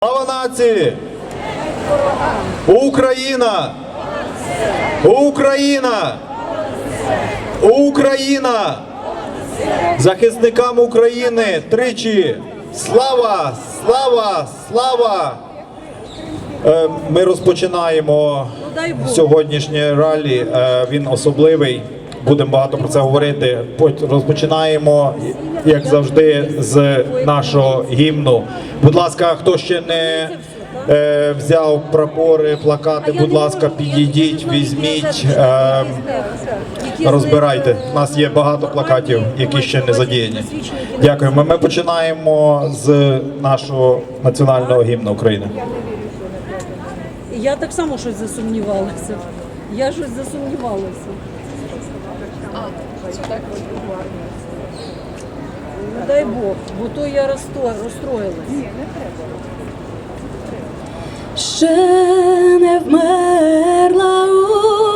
Слава нації! Україна! Україна! Україна! Захисникам України тричі! Слава! Слава! Слава! Ми розпочинаємо сьогоднішнє ралі. Він особливий. Будемо багато про це говорити. Розпочинаємо, як завжди, з нашого гімну. Будь ласка, хто ще не взяв прапори, плакати, будь ласка, підійдіть, візьміть, розбирайте. У нас є багато плакатів, які ще не задіяні. Дякуємо. Ми починаємо з нашого національного гімну України. Я так само щось засумнівалася. Ну, дай Бог, бо то я розстроїлася. Ще не вмерла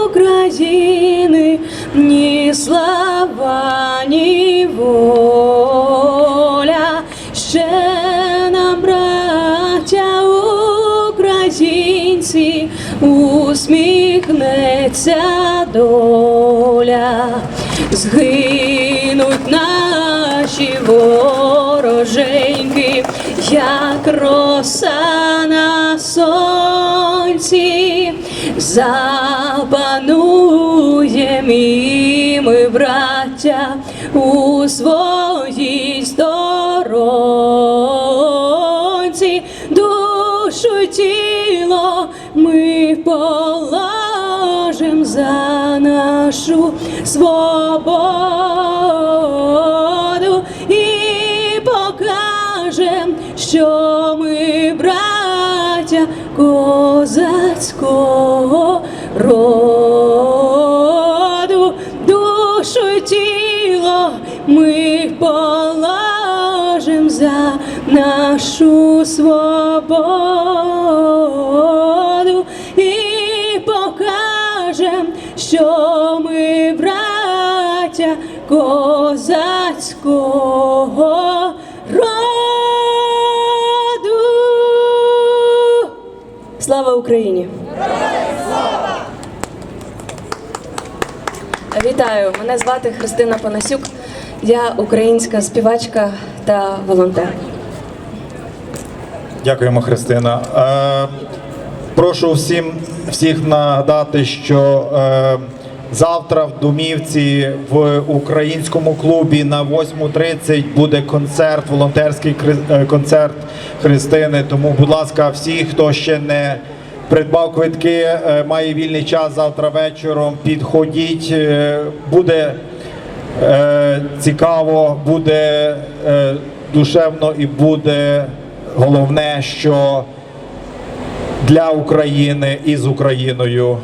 України ні слава, ні воля. Ще нам, браття українці, усміхнеться доля. Згинуть наші вороженьки, як роса на сонці. Запануєм і ми, браття, у своїй сторонці. Душу й тіло ми положим за нашу свободу і покажем, що ми браття козацького роду. Душу й тіло ми положим за нашу свободу і покажем, що ми браття козацького роду. Слава Україні! Вітаю! Мене звати Христина Панасюк. Я українська співачка та волонтер. Дякуємо, Христина. Прошу всіх нагадати, що завтра в Домівці в українському клубі на 8:30 буде концерт, волонтерський концерт Христини. Тому, будь ласка, всі, хто ще не придбав квитки, має вільний час завтра вечором, підходіть, буде цікаво, буде душевно і буде головне, що для України і з Україною.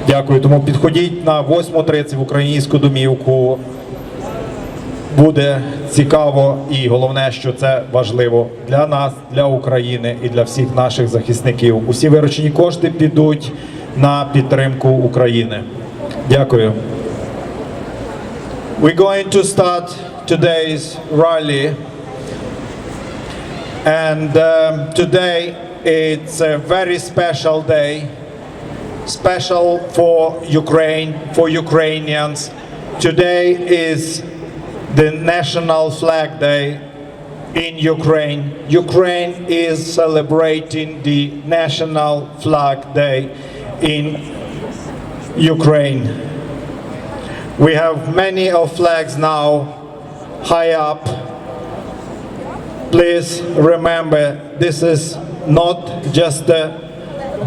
Дякую. Тому підходіть на 8:30 в українську домівку. Буде цікаво і головне, що це важливо для нас, для України і для всіх наших захисників. Усі виручені кошти підуть на підтримку України. Дякую. We're going to start today's rally. And today it's a very special day, special for Ukraine, for Ukrainians. Today is the National Flag Day in Ukraine. Ukraine is celebrating the National Flag Day in Ukraine. We have many of flags now high up. Please remember, this is not just the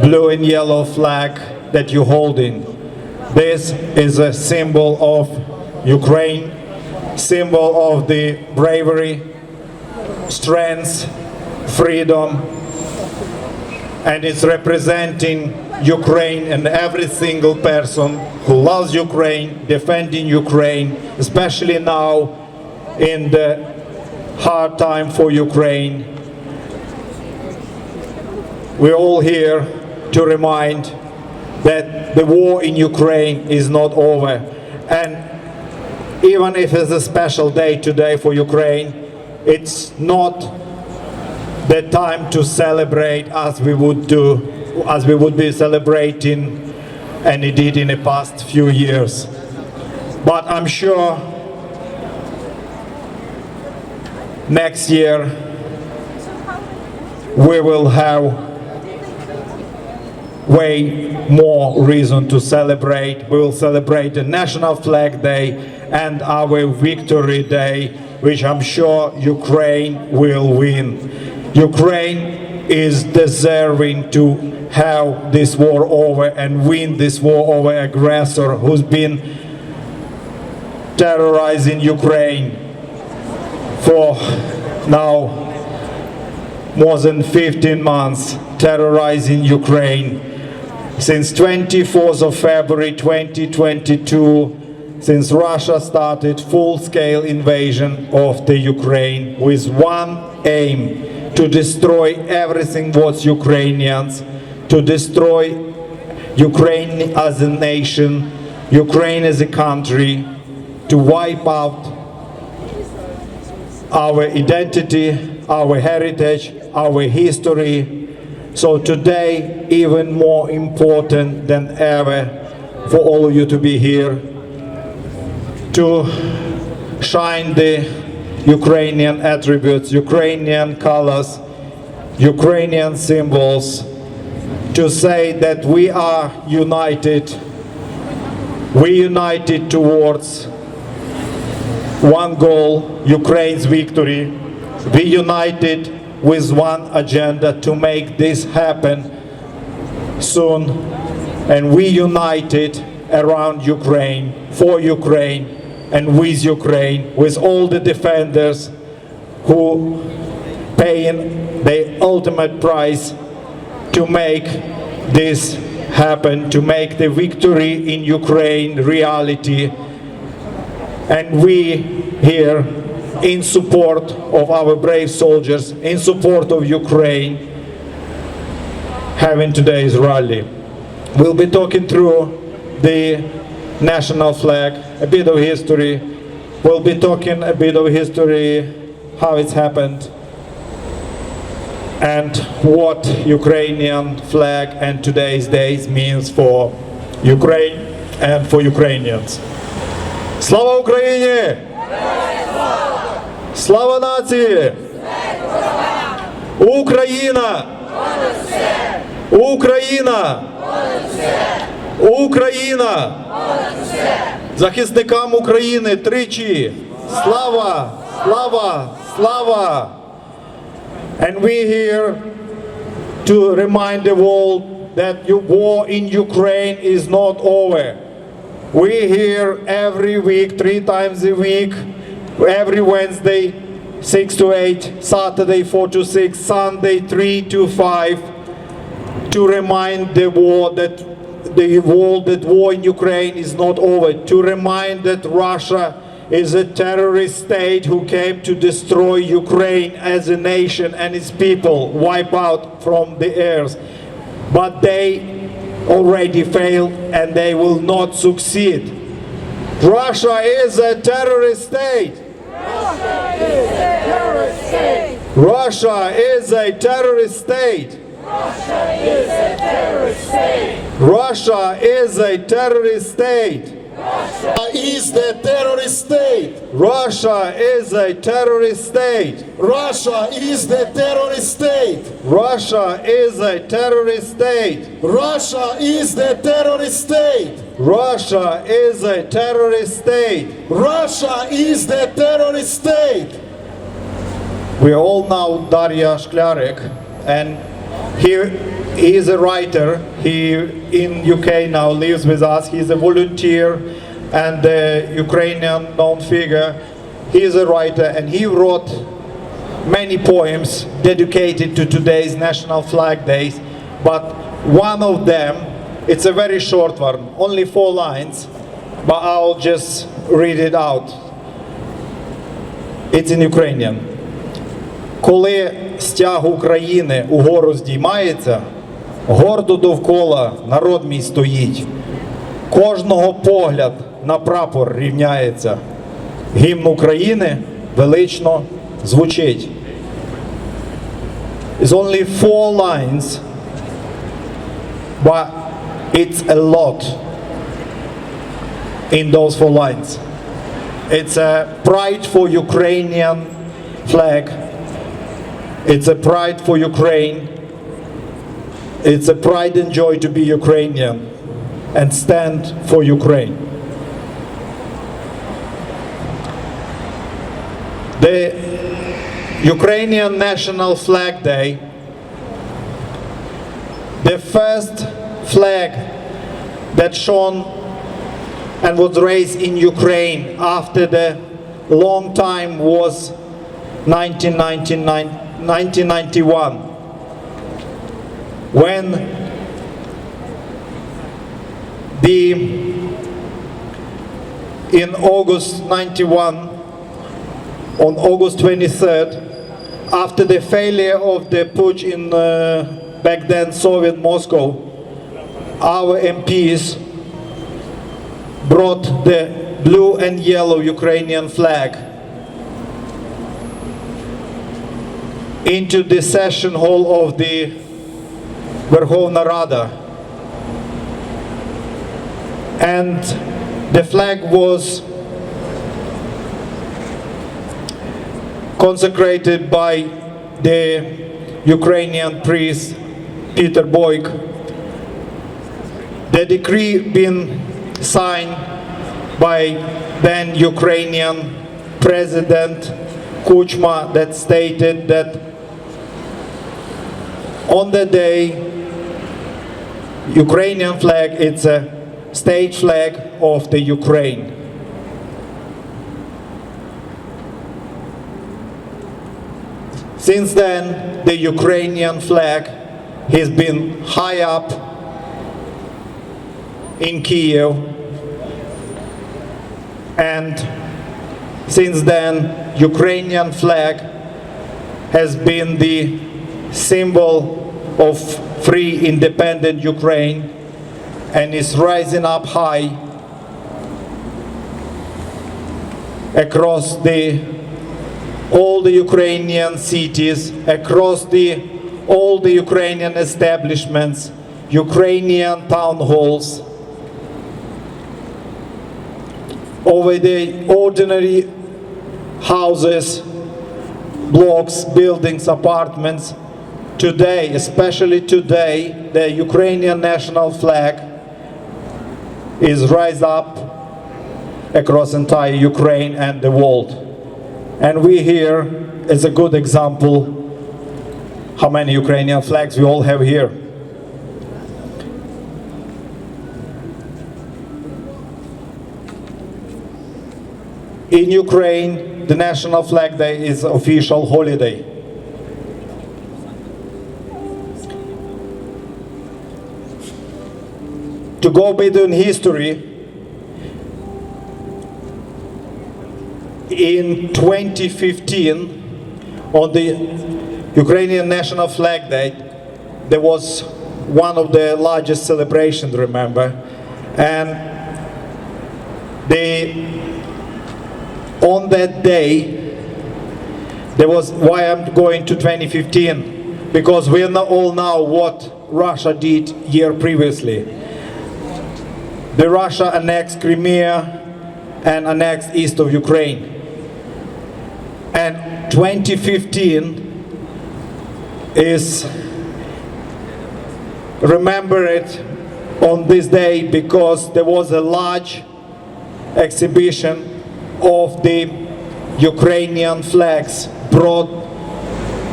blue and yellow flag that you're holding. This is a symbol of Ukraine, symbol of the bravery, strength, freedom, and it's representing Ukraine and every single person who loves Ukraine, defending Ukraine, especially now in the hard time for Ukraine. We're all here to remind that the war in Ukraine is not over. And even if it's a special day today for Ukraine, it's not the time to celebrate as we would be celebrating and it did in the past few years. But I'm sure next year we will have way more reason to celebrate. We will celebrate the National Flag Day and our Victory Day, which I'm sure Ukraine will win. Ukraine is deserving to have this war over and win this war over aggressor who's been terrorizing Ukraine for now more than 15 months, terrorizing Ukraine. Since 24th of February 2022, since Russia started full-scale invasion of the Ukraine with one aim, to destroy everything what's Ukrainians, to destroy Ukraine as a nation, Ukraine as a country, to wipe out our identity, our heritage, our history. So today, even more important than ever for all of you to be here, to shine the Ukrainian attributes, Ukrainian colors, Ukrainian symbols, to say that we are united. We united towards one goal, Ukraine's victory. We united with one agenda to make this happen soon, and we united around Ukraine, for Ukraine, and with Ukraine, with all the defenders who paying the ultimate price to make this happen, to make the victory in Ukraine reality. And we here, in support of our brave soldiers, in support of Ukraine, having today's rally. We'll be talking through the national flag, a bit of history. We'll be talking a bit of history, how it's happened, and what Ukrainian flag and today's days means for Ukraine and for Ukrainians. Слава Україні! Слава нації! Україна! Україна! Україна! Захисникам України тричі! Слава! Слава! Слава! And we here to remind the world that the war in Ukraine is not over. We here every week, 3 times a week, every Wednesday, 6 to 8, Saturday, 4 to 6, Sunday, 3 to 5, to remind the world that war in Ukraine is not over, to remind that Russia is a terrorist state who came to destroy Ukraine as a nation and its people, wipe out from the earth. But they already failed and they will not succeed. Russia is a terrorist state. Russia is a terrorist state. Russia is a terrorist state. Russia is a terrorist state. Russia is a terrorist state. Russia is the terrorist state. Russia is a terrorist state. Russia is the terrorist state. Russia is a terrorist state. Russia is the terrorist state. Russia is a terrorist state. Russia is the terrorist state. We all know Daria Shklarek, and he is a writer. He in UK now lives with us. He's a volunteer and a Ukrainian known figure. He is a writer and he wrote many poems dedicated to today's National Flag Days. But one of them, it's a very short one, only 4 lines, but I'll just read it out. It's in Ukrainian. Коли стяг України угору здіймається, гордо довкола народ мій стоїть. Кожного погляд на прапор рівняється. Гімн України велично звучить. It's only 4 lines, but it's a lot in those 4 lines. It's a pride for Ukrainian flag. It's a pride for Ukraine. It's a pride and joy to be Ukrainian and stand for Ukraine. The Ukrainian National Flag Day, the first flag that shone and was raised in Ukraine after the long time was 1991, when in August 91, on August 23rd, after the failure of the putsch in back then Soviet Moscow, our MPs brought the blue and yellow Ukrainian flag into the session hall of the Verkhovna Rada, and the flag was consecrated by the Ukrainian priest Peter Boyk. The decree being signed by then Ukrainian President Kuchma that stated that on the day Ukrainian flag, it's a state flag of the Ukraine. Since then, the Ukrainian flag has been high up in Kiev, and since then, Ukrainian flag has been the symbol of free, independent Ukraine, and is rising up high across all the Ukrainian cities, across all the Ukrainian establishments, Ukrainian town halls, over the ordinary houses, blocks, buildings, apartments. Today, especially today, the Ukrainian national flag is raised up across entire Ukraine and the world. And we here is a good example how many Ukrainian flags we all have here. In Ukraine, the National Flag Day is official holiday. To go back in history, in 2015, on the Ukrainian National Flag Day, there was one of the largest celebrations, remember, and on that day, there was, why I'm going to 2015, because we all know what Russia did year previously. The Russia annexed Crimea and annexed east of Ukraine. And 2015 is remembered on this day because there was a large exhibition of the Ukrainian flags brought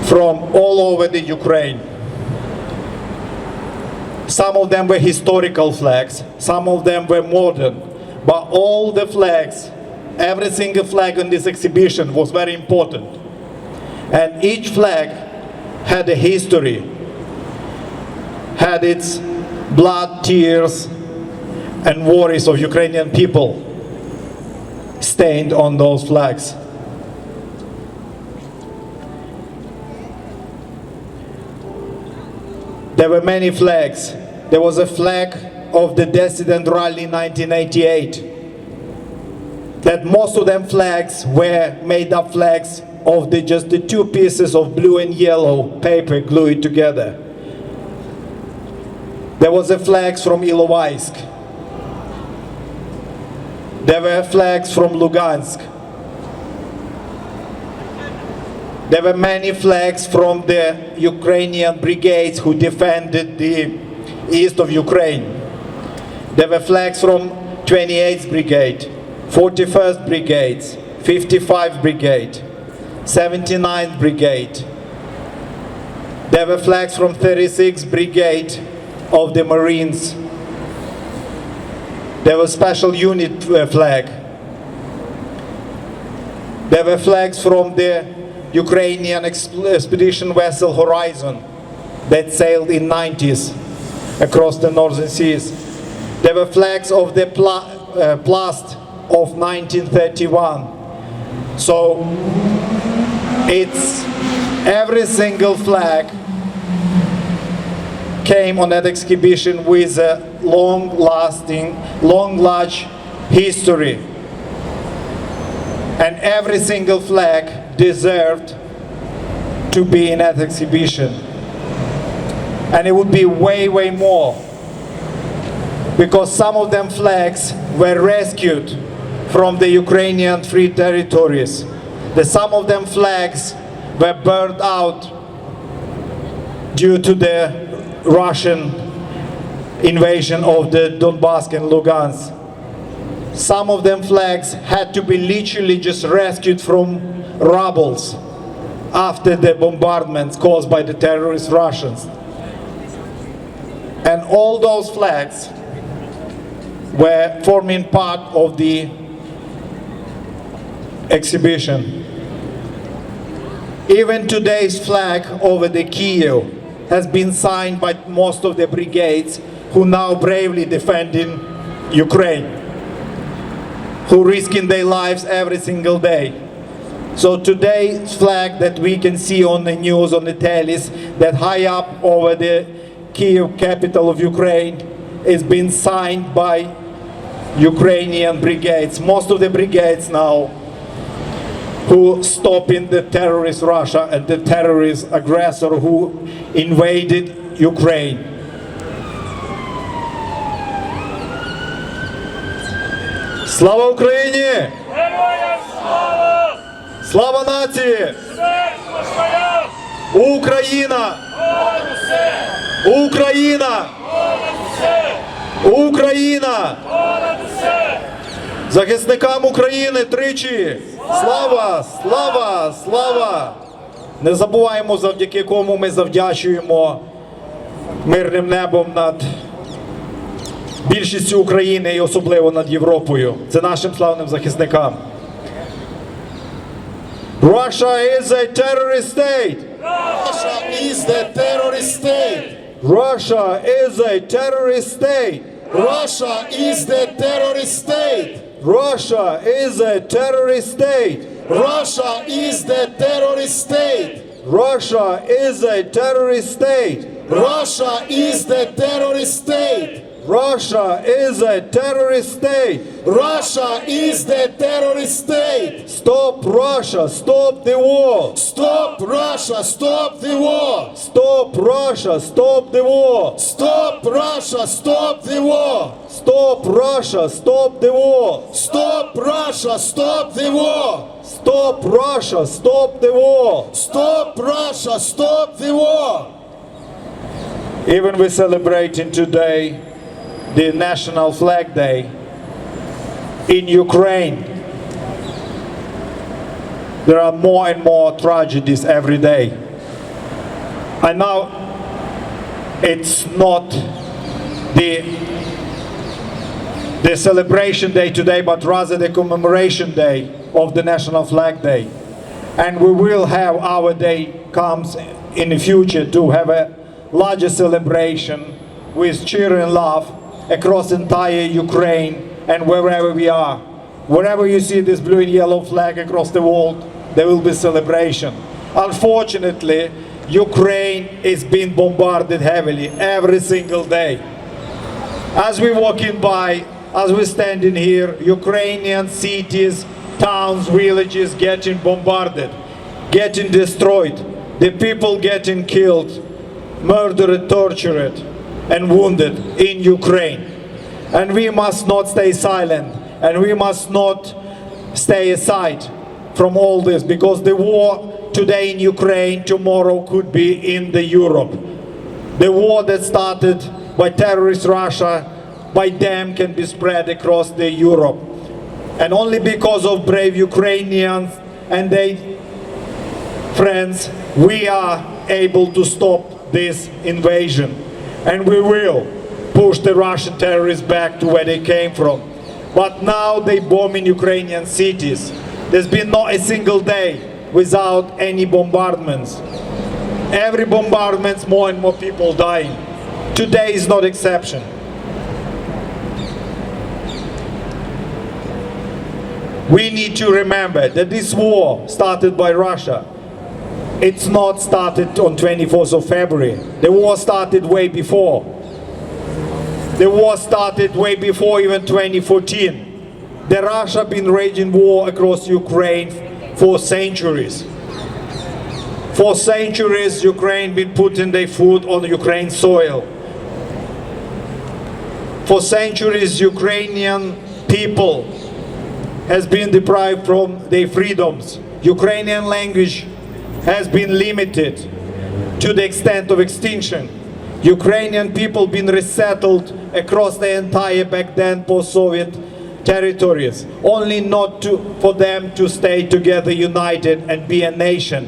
from all over the Ukraine. Some of them were historical flags, some of them were modern, but all the flags, every single flag in this exhibition was very important. And each flag had a history, had its blood, tears, and worries of Ukrainian people stained on those flags. There were many flags. There was a flag of the dissident rally in 1988. That most of them flags were made up flags of just the two pieces of blue and yellow paper glued together. There was a flags from Ilovaisk. There were flags from Lugansk. There were many flags from the Ukrainian brigades who defended the east of Ukraine. There were flags from 28th Brigade, 41st Brigade, 55th Brigade, 79th Brigade. There were flags from 36th Brigade of the Marines. There was special unit flag. There were flags from the Ukrainian expedition vessel Horizon that sailed in 90s across the northern seas. There were flags of the Plast of 1931. So it's every single flag came on that exhibition with a long-lasting, long-large history. And every single flag deserved to be in that exhibition. And it would be way, way more, because some of them flags were rescued from the Ukrainian free territories. Some of them flags were burned out due to the Russian invasion of the Donbass and Lugansk. Some of them flags had to be literally just rescued from rubbles after the bombardments caused by the terrorist Russians. And all those flags were forming part of the exhibition. Even today's flag over the Kyiv has been signed by most of the brigades who now bravely defending Ukraine, who risking their lives every single day. So today's flag that we can see on the news, on the tellies, that high up over the Kyiv, capital of Ukraine, is being signed by Ukrainian brigades. Most of the brigades now who stopping the terrorist Russia and the terrorist aggressor who invaded Ukraine. Слава Україні! Героям слава! Слава нації! Смерть москалям! Україна! Понад усе! Україна! Понад усе! Україна! Понад усе! Захисникам України тричі! Слава! Слава! Слава! Не забуваємо, завдяки кому ми завдячуємо мирним небом над більшістю України і особливо над Європою. Це нашим славним захисникам. Russia is a terrorist state. Russia is the terrorist state. Russia is a terrorist state. Russia is the terrorist state. Russia is a terrorist state. Russia is the terrorist state. Russia is a terrorist state. Russia is the terrorist state. Russia is a terrorist state. Russia is the terrorist state. Stop Russia, stop the war. Stop Russia, stop the war. Stop Russia, stop the war. Stop Russia, stop the war. Stop Russia, stop the war. Stop Russia, stop the war. Stop Russia, stop the war. Stop Russia, stop the war. Even we're celebrating today the National Flag Day in Ukraine. There are more and more tragedies every day. I know it's not the celebration day today, but rather the commemoration day of the National Flag Day. And we will have our day comes in the future to have a larger celebration with cheer and love across entire Ukraine and wherever we are. Wherever you see this blue and yellow flag across the world, there will be celebration. Unfortunately, Ukraine is being bombarded heavily every single day. As we're walking by, as we're standing here, Ukrainian cities, towns, villages getting bombarded. getting destroyed, the people getting killed, murdered, tortured, and wounded in Ukraine. And we must not stay silent, and we must not stay aside from all this, because the war today in Ukraine, tomorrow could be in the Europe. The war that started by terrorist Russia, by them can be spread across the Europe. And only because of brave Ukrainians and their friends, we are able to stop this invasion. And we will push the Russian terrorists back to where they came from. But now they bomb in Ukrainian cities. There's been not a single day without any bombardments. Every bombardment, more and more people dying. Today is not exception. We need to remember that this war started by Russia. It's not started on 24th of February. The war started way before. The war started way before even 2014. The Russia been raging war across Ukraine for centuries. For centuries, Ukraine been putting their foot on Ukraine soil. For centuries, Ukrainian people has been deprived from their freedoms. Ukrainian language has been limited to the extent of extinction. Ukrainian people been resettled across the entire back then post-Soviet territories, only not for them to stay together united and be a nation,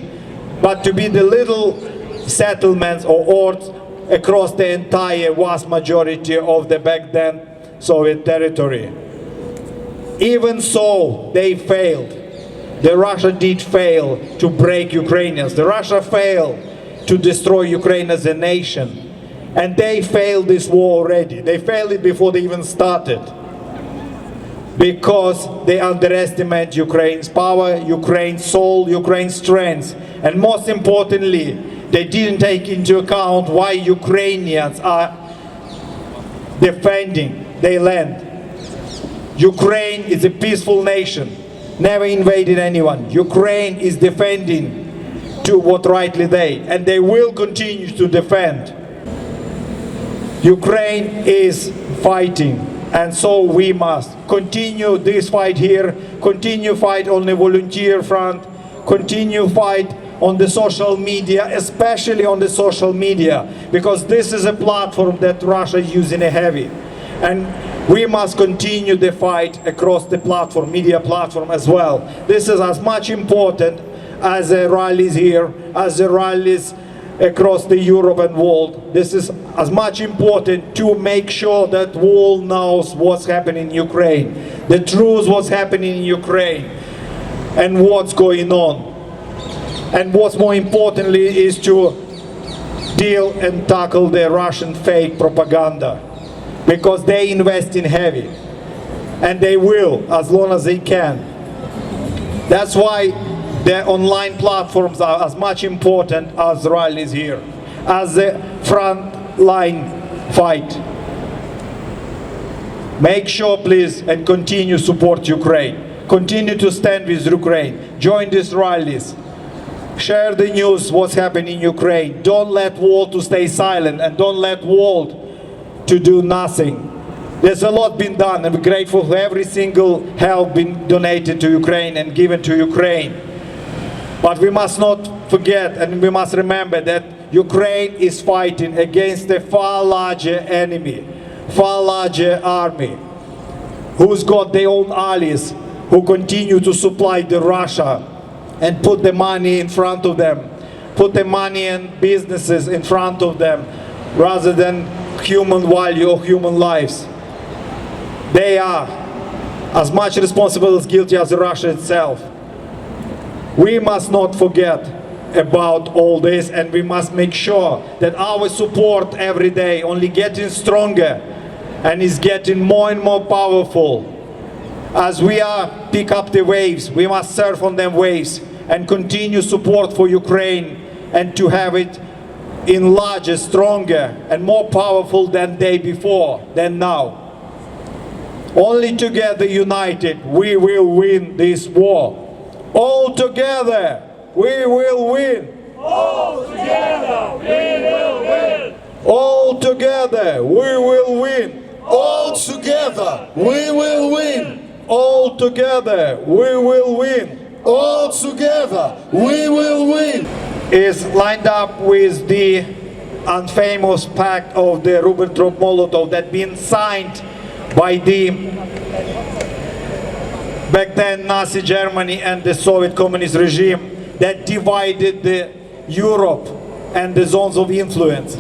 but to be the little settlements or hordes across the entire vast majority of the back then Soviet territory. Even so, they failed. The Russia did fail to break Ukrainians. The Russia failed to destroy Ukraine as a nation. And they failed this war already. They failed it before they even started. Because they underestimate Ukraine's power, Ukraine's soul, Ukraine's strength. And most importantly, they didn't take into account why Ukrainians are defending their land. Ukraine is a peaceful nation, never invaded anyone. Ukraine is defending to what rightly they, and they will continue to defend. Ukraine is fighting, and so we must continue this fight here, continue fight on the volunteer front, continue fight on the social media, especially on the social media, because this is a platform that Russia is using heavy. And we must continue the fight across the platform, media platform as well. This is as much important as the rallies here, as the rallies across the Europe and world. This is as much important to make sure that world knows what's happening in Ukraine, the truth what's happening in Ukraine, and what's going on. And what's more importantly is to deal and tackle the Russian fake propaganda, because they invest in heavy, and they will as long as they can. That's why the online platforms are as much important as rallies here, as the front line fight. Make sure, please, and continue support Ukraine. Continue to stand with Ukraine. Join these rallies. Share the news, what's happening in Ukraine. Don't let world to stay silent, and don't let world to do nothing. There's a lot been done, and we're grateful for every single help been donated to Ukraine and given to Ukraine. But we must not forget, and we must remember that Ukraine is fighting against a far larger enemy, far larger army, who's got their own allies, who continue to supply the Russia and put the money in front of them, put the money and businesses in front of them, rather than human value or human lives. They are as much responsible as guilty as Russia itself. We must not forget about all this, and we must make sure that our support every day only getting stronger and is getting more and more powerful. As we pick up the waves, we must surf on them waves and continue support for Ukraine, and to have it in larger, stronger, and more powerful than day before, than now. Only together united we will win this war. All together we will win. All together, we will win. All together, we will win. All together, we will win. All together, we will win. All together, we will win. Is lined up with the unfamous pact of the Ribbentrop-Molotov that been signed by the back then Nazi Germany and the Soviet communist regime that divided the Europe and the zones of influence.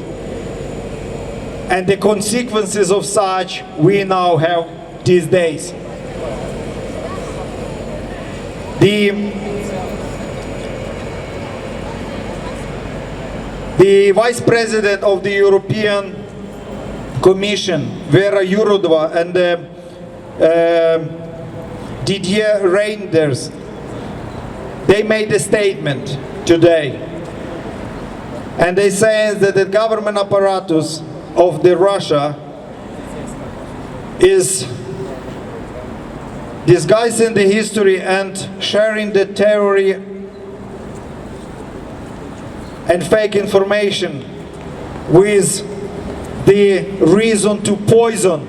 And the consequences of such we now have these days. The Vice President of the European Commission, Vera Jourová, and Didier Reynders, they made a statement today. And they say that the government apparatus of the Russia is disguising the history and sharing the terror and fake information with the reason to poison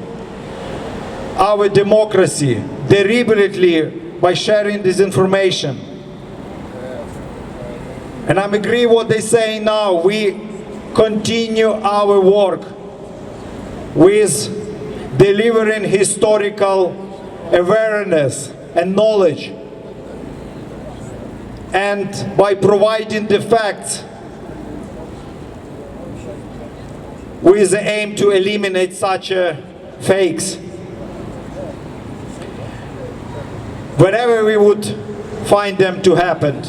our democracy deliberately by sharing this information. And I agree what they say now. We continue our work with delivering historical awareness and knowledge, and by providing the facts with the aim to eliminate such fakes. Wherever we would find them to happen.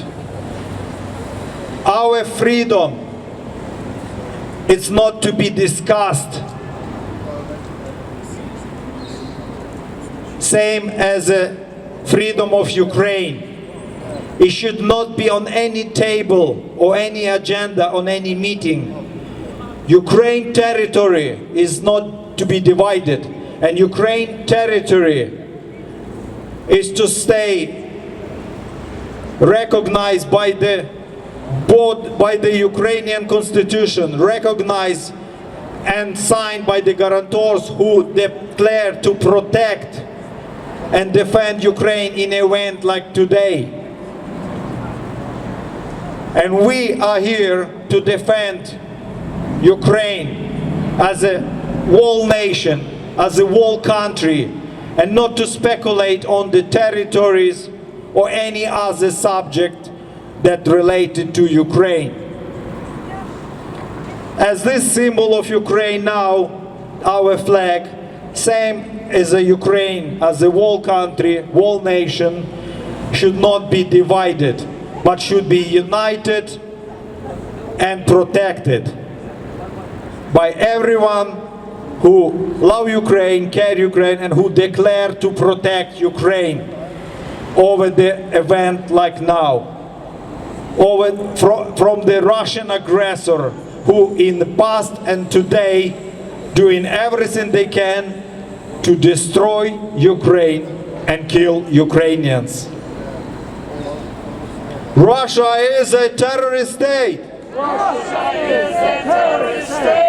Our freedom is not to be discussed. Same as the freedom of Ukraine. It should not be on any table or any agenda on any meeting. Ukraine territory is not to be divided, and Ukraine territory is to stay recognized by the Ukrainian constitution, recognized and signed by the guarantors who declare to protect and defend Ukraine in an event like today. And we are here to defend Ukraine as a whole nation, as a whole country, and not to speculate on the territories or any other subject that related to Ukraine. As this symbol of Ukraine now, our flag, same as a Ukraine, as a whole country, whole nation, should not be divided, but should be united and protected by everyone who love Ukraine, care Ukraine, and who declare to protect Ukraine over the event like now, from the Russian aggressor who in the past and today doing everything they can to destroy Ukraine and kill Ukrainians. Russia is a terrorist state. Russia is a terrorist state.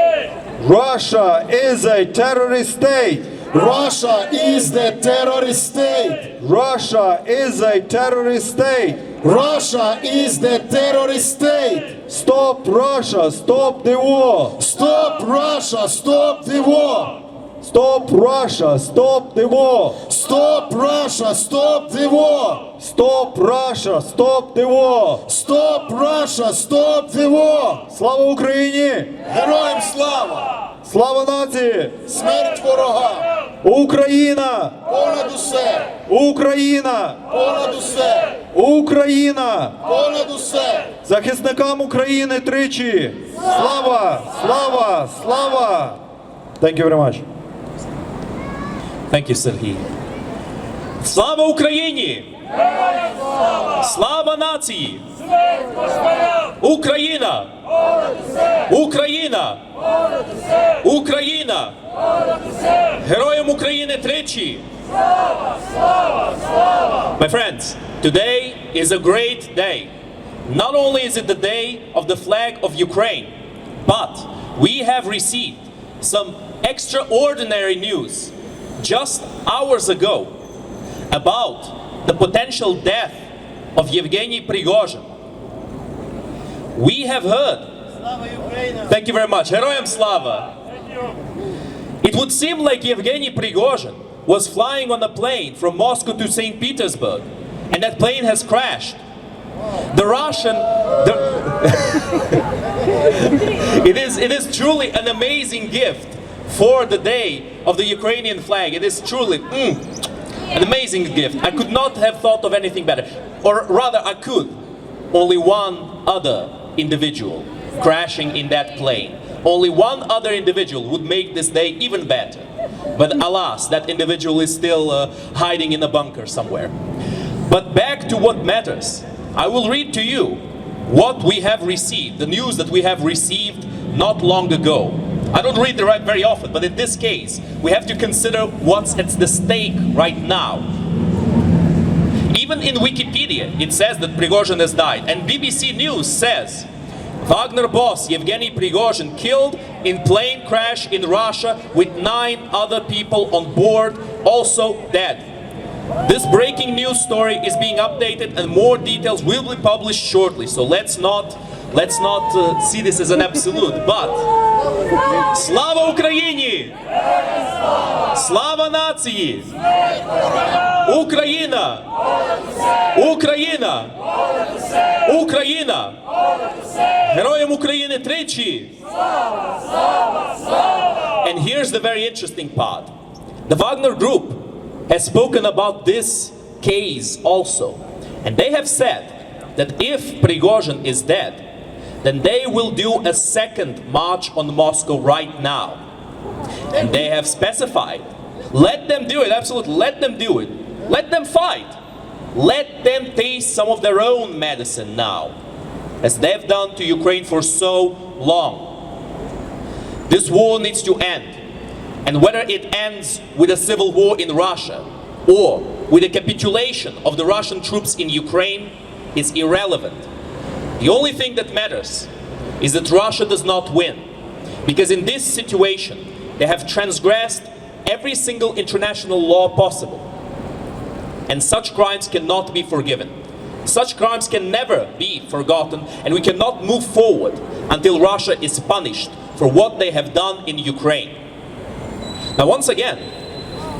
Russia is a terrorist state. Russia is the terrorist state. Russia is a terrorist state. Russia is the terrorist state. Stop Russia, stop the war. Stop Russia, stop the war. Stop Russia, stop the war. Stop Russia, stop the war. Stop Russia, stop the war. Stop Russia, stop the war. Слава Україні! Героям слава! Слава нації! Смерть ворогам! Україна! Понад усе! Україна! Понад усе! Україна! Понад усе! Захисникам України тричі! Слава! Слава! Слава! Thank you very much. Thank you, Сергій. Слава Україні! Слава нації! Смерть москалям! Україна! Україна! Україна! Героям України тричі! Слава! Слава! Слава! My friends, today is a great day. not only is it the day of the flag of Ukraine, but we have received some extraordinary news just hours ago about the potential death of Yevgeny Prigozhin. We have heard. Thank you very much. Heroyam Slava. It would seem like Yevgeny Prigozhin was flying on a plane from Moscow to St. Petersburg, and that plane has crashed. The Russian, it is truly an amazing gift for the day of the Ukrainian flag. It is truly an amazing gift. I could not have thought of anything better. Or rather, I could. Only one other individual crashing in that plane. Only one other individual would make this day even better. But alas, that individual is still hiding in a bunker somewhere. But back to what matters. I will read to you what we have received, the news that we have received not long ago. I don't read the right very often, but in this case, we have to consider what's at the stake right now. Even in Wikipedia, it says that Prigozhin has died. And BBC News says, Wagner boss Yevgeny Prigozhin killed in plane crash in Russia with 9 other people on board, also dead. This breaking news story is being updated and more details will be published shortly. So let's not see this as an absolute, but Slava Ukraini! Slava Nacії! Україна! Україна! Україна! Героям України тричі! And here's the very interesting part. The Wagner Group has spoken about this case also. And they have said that if Prigozhin is dead, then they will do a second march on Moscow right now. And they have specified, let them do it, absolutely, let them do it. Let them fight. Let them taste some of their own medicine now, as they've done to Ukraine for so long. This war needs to end. And whether it ends with a civil war in Russia or with a capitulation of the Russian troops in Ukraine is irrelevant. The only thing that matters is that Russia does not win. Because in this situation, they have transgressed every single international law possible. And such crimes cannot be forgiven. Such crimes can never be forgotten, and we cannot move forward until Russia is punished for what they have done in Ukraine. Now, once again,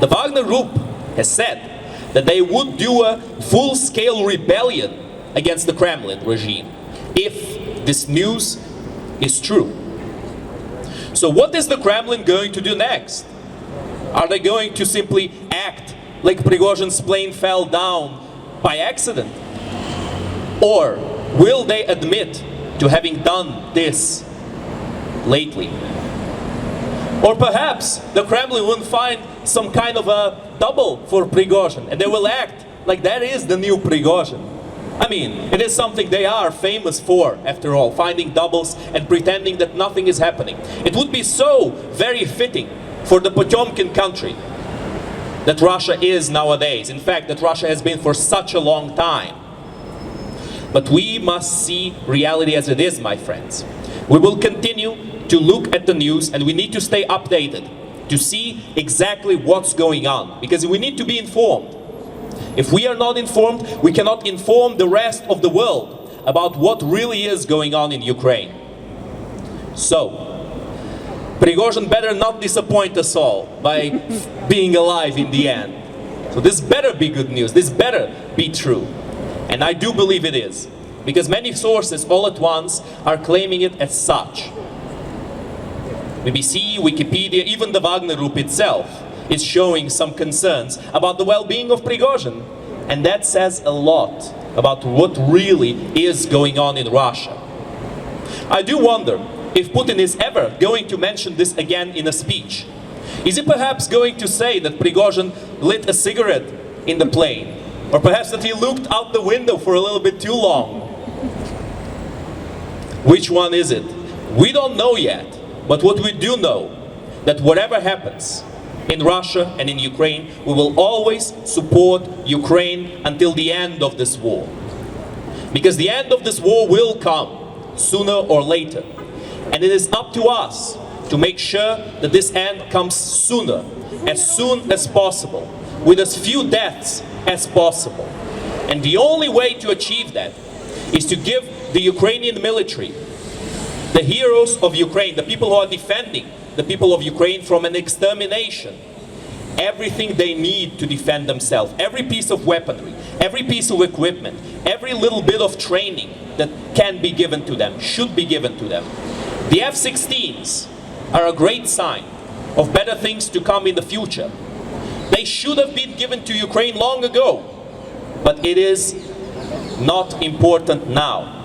the Wagner Group has said that they would do a full-scale rebellion against the Kremlin regime if this news is true. So what is the Kremlin going to do next? Are they going to simply act like Prigozhin's plane fell down by accident? Or will they admit to having done this lately? Or perhaps the Kremlin will find some kind of a double for Prigozhin, and they will act like that is the new Prigozhin. I mean, it is something they are famous for, after all, finding doubles and pretending that nothing is happening. It would be so very fitting for the Potemkin country that Russia is nowadays. In fact, that Russia has been for such a long time. But we must see reality as it is, my friends. We will continue to look at the news, and we need to stay updated to see exactly what's going on, because we need to be informed. If we are not informed, we cannot inform the rest of the world about what really is going on in Ukraine. So, Prigozhin better not disappoint us all by being alive in the end. So this better be good news, this better be true. And I do believe it is, because many sources all at once are claiming it as such. BBC, Wikipedia, even the Wagner Group itself is showing some concerns about the well-being of Prigozhin. And that says a lot about what really is going on in Russia. I do wonder if Putin is ever going to mention this again in a speech. Is he perhaps going to say that Prigozhin lit a cigarette in the plane? Or perhaps that he looked out the window for a little bit too long? Which one is it? We don't know yet. But what we do know, that whatever happens in Russia and in Ukraine, we will always support Ukraine until the end of this war. Because the end of this war will come sooner or later. And it is up to us to make sure that this end comes sooner, as soon as possible, with as few deaths as possible. And the only way to achieve that is to give the Ukrainian military, the heroes of Ukraine, the people who are defending the people of Ukraine from an extermination, everything they need to defend themselves. Every piece of weaponry, every piece of equipment, every little bit of training that can be given to them, should be given to them. The F-16s are a great sign of better things to come in the future. They should have been given to Ukraine long ago, but it is not important now.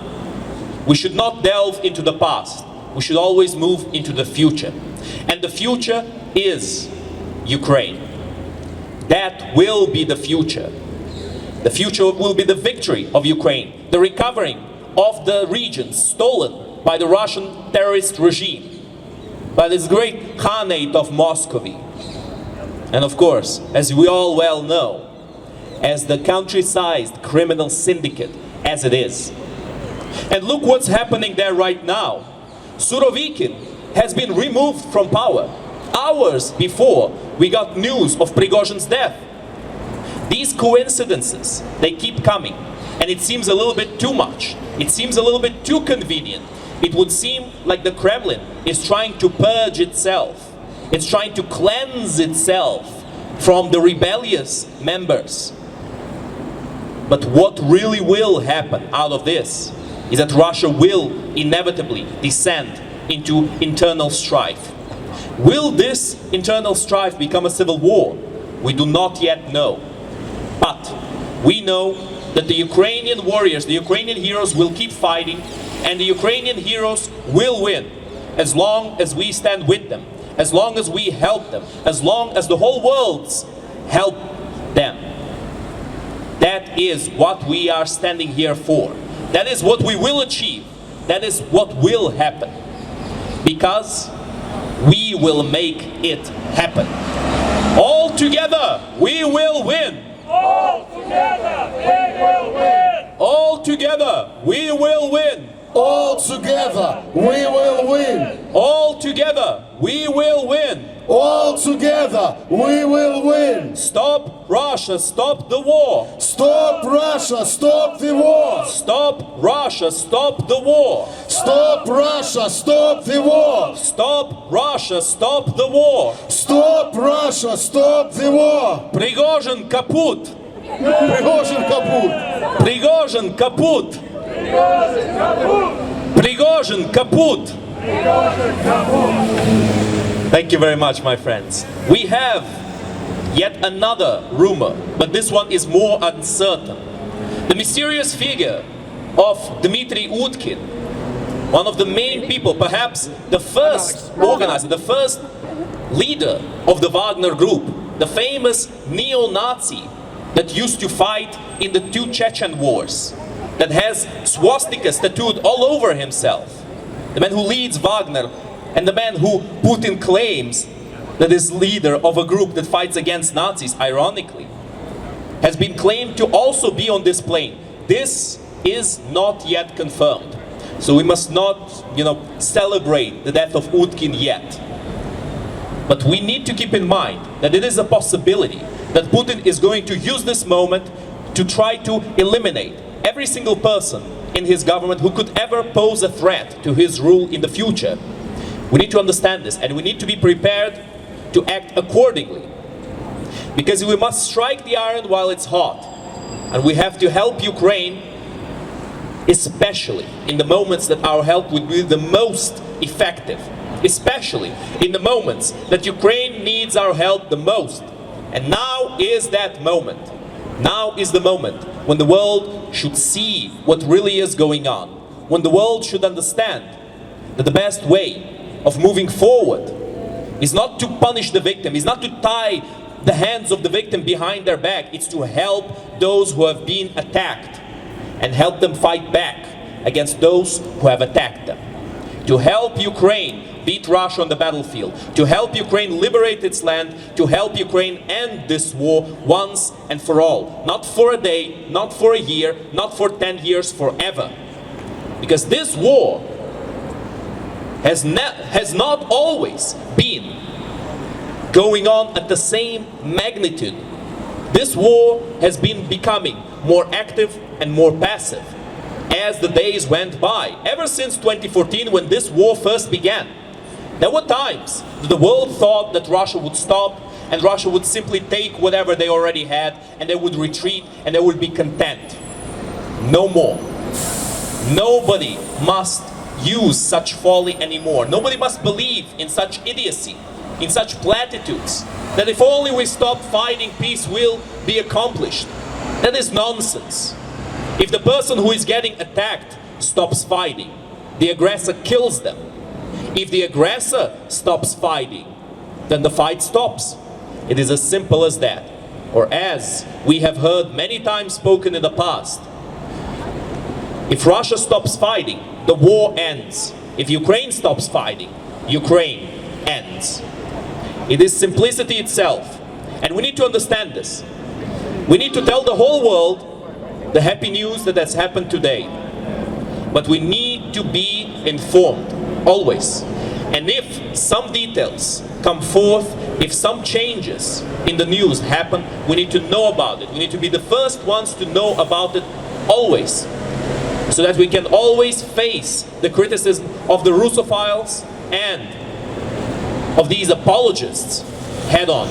We should not delve into the past. We should always move into the future. And the future is Ukraine. That will be the future. The future will be the victory of Ukraine, the recovering of the regions stolen by the Russian terrorist regime, by this great Khanate of Muscovy. And of course, as we all well know, as the country-sized criminal syndicate as it is. And look what's happening there right now. Surovikin has been removed from power hours before we got news of Prigozhin's death. These coincidences, they keep coming. And it seems a little bit too much. It seems a little bit too convenient. It would seem like the Kremlin is trying to purge itself. It's trying to cleanse itself from the rebellious members. But what really will happen out of this is that Russia will inevitably descend into internal strife. Will this internal strife become a civil war? We do not yet know. But we know that the Ukrainian warriors, the Ukrainian heroes will keep fighting, and the Ukrainian heroes will win as long as we stand with them, as long as we help them, as long as the whole world's help them. That is what we are standing here for. That is what we will achieve. That is what will happen. Because we will make it happen. All together, we will win. All together, we will win. All together, we will win. All together, we will win. All together, we will win. All together, we will win. Stop Russia, stop the war. Stop Russia, stop the war. Stop Russia, stop the war. Stop Russia, stop the war. Stop Russia, stop the war. Stop Russia, stop the war. Prigozhin kaput. Prigozhin kaput. Prigozhin kaput. Prigozhin kaput. Thank you very much, my friends. We have yet another rumor, but this one is more uncertain. The mysterious figure of Dmitry Utkin, one of the main people, perhaps the first organizer, the first leader of the Wagner group, the famous neo-Nazi that used to fight in the two Chechen wars, that has swastikas tattooed all over himself, the man who leads Wagner, and the man who Putin claims that is leader of a group that fights against Nazis, ironically, has been claimed to also be on this plane. This is not yet confirmed. So we must not, celebrate the death of Utkin yet. But we need to keep in mind that it is a possibility that Putin is going to use this moment to try to eliminate every single person in his government who could ever pose a threat to his rule in the future. We need to understand this, and we need to be prepared to act accordingly. Because we must strike the iron while it's hot. And we have to help Ukraine, especially in the moments that our help would be the most effective. Especially in the moments that Ukraine needs our help the most. And now is that moment. Now is the moment when the world should see what really is going on. When the world should understand that the best way of moving forward is not to punish the victim, is not to tie the hands of the victim behind their back. It's to help those who have been attacked and help them fight back against those who have attacked them. To help Ukraine beat Russia on the battlefield, to help Ukraine liberate its land, to help Ukraine end this war once and for all. Not for a day, not for a year, not for 10 years, forever. Because this war has not always been going on at the same magnitude. This war has been becoming more active and more passive as the days went by. Ever since 2014, when this war first began, there were times that the world thought that Russia would stop and Russia would simply take whatever they already had and they would retreat and they would be content. No more. Nobody must use such folly anymore. Nobody must believe in such idiocy, in such platitudes, that if only we stop fighting, peace will be accomplished. That is nonsense. If the person who is getting attacked stops fighting, the aggressor kills them. If the aggressor stops fighting, then the fight stops. It is as simple as that. Or as we have heard many times spoken in the past, if Russia stops fighting, the war ends. If Ukraine stops fighting, Ukraine ends. It is simplicity itself. And we need to understand this. We need to tell the whole world the happy news that has happened today. But we need to be informed, always. And if some details come forth, if some changes in the news happen, we need to know about it. We need to be the first ones to know about it, always. So that we can always face the criticism of the Russophiles and of these apologists head on.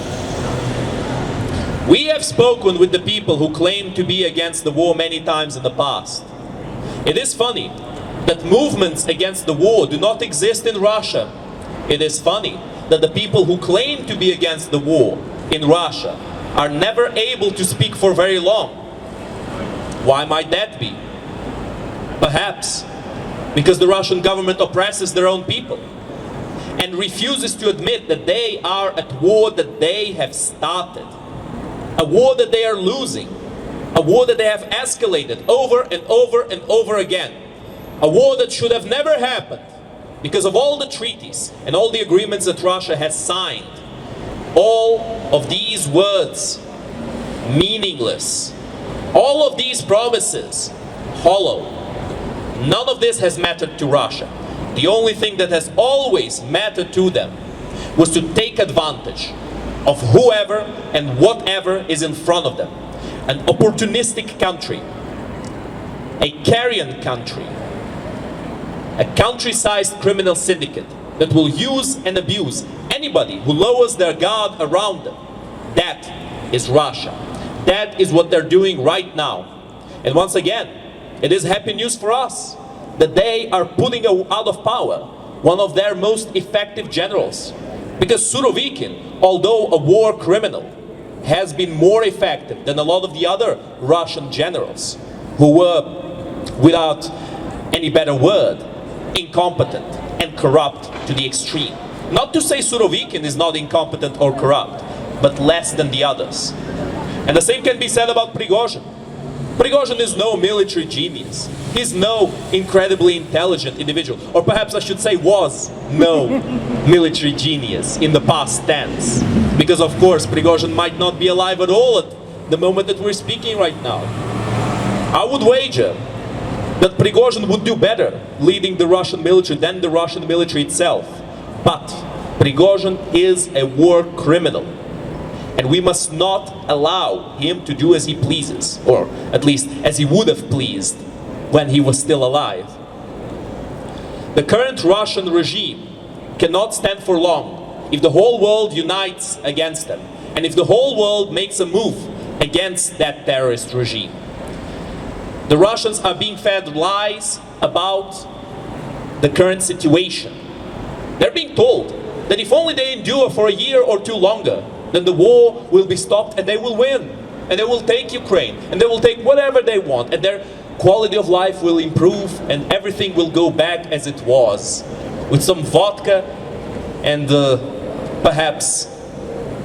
We have spoken with the people who claim to be against the war many times in the past. It is funny that movements against the war do not exist in Russia. It is funny that the people who claim to be against the war in Russia are never able to speak for very long. Why might that be? Perhaps because the Russian government oppresses their own people and refuses to admit that they are at war that they have started, a war that they are losing, a war that they have escalated over and over and over again, a war that should have never happened because of all the treaties and all the agreements that Russia has signed. All of these words, meaningless. All of these promises, hollow. None of this has mattered to Russia. The only thing that has always mattered to them was to take advantage of whoever and whatever is in front of them. An opportunistic country, a carrion country, a country-sized criminal syndicate that will use and abuse anybody who lowers their guard around them. That is Russia. That is what they're doing right now. And once again, it is happy news for us that they are putting out of power one of their most effective generals. Because Surovikin, although a war criminal, has been more effective than a lot of the other Russian generals who were, without any better word, incompetent and corrupt to the extreme. Not to say Surovikin is not incompetent or corrupt, but less than the others. And the same can be said about Prigozhin. Prigozhin is no military genius. He's no incredibly intelligent individual. Or perhaps I should say was no military genius in the past tense. Because of course Prigozhin might not be alive at all at the moment that we're speaking right now. I would wager that Prigozhin would do better leading the Russian military than the Russian military itself. But Prigozhin is a war criminal. And we must not allow him to do as he pleases, or at least as he would have pleased when he was still alive. The current Russian regime cannot stand for long if the whole world unites against them, and if the whole world makes a move against that terrorist regime. The Russians are being fed lies about the current situation. They're being told that if only they endure for a year or two longer, then the war will be stopped and they will win. And they will take Ukraine. And they will take whatever they want. And their quality of life will improve and everything will go back as it was. With some vodka and perhaps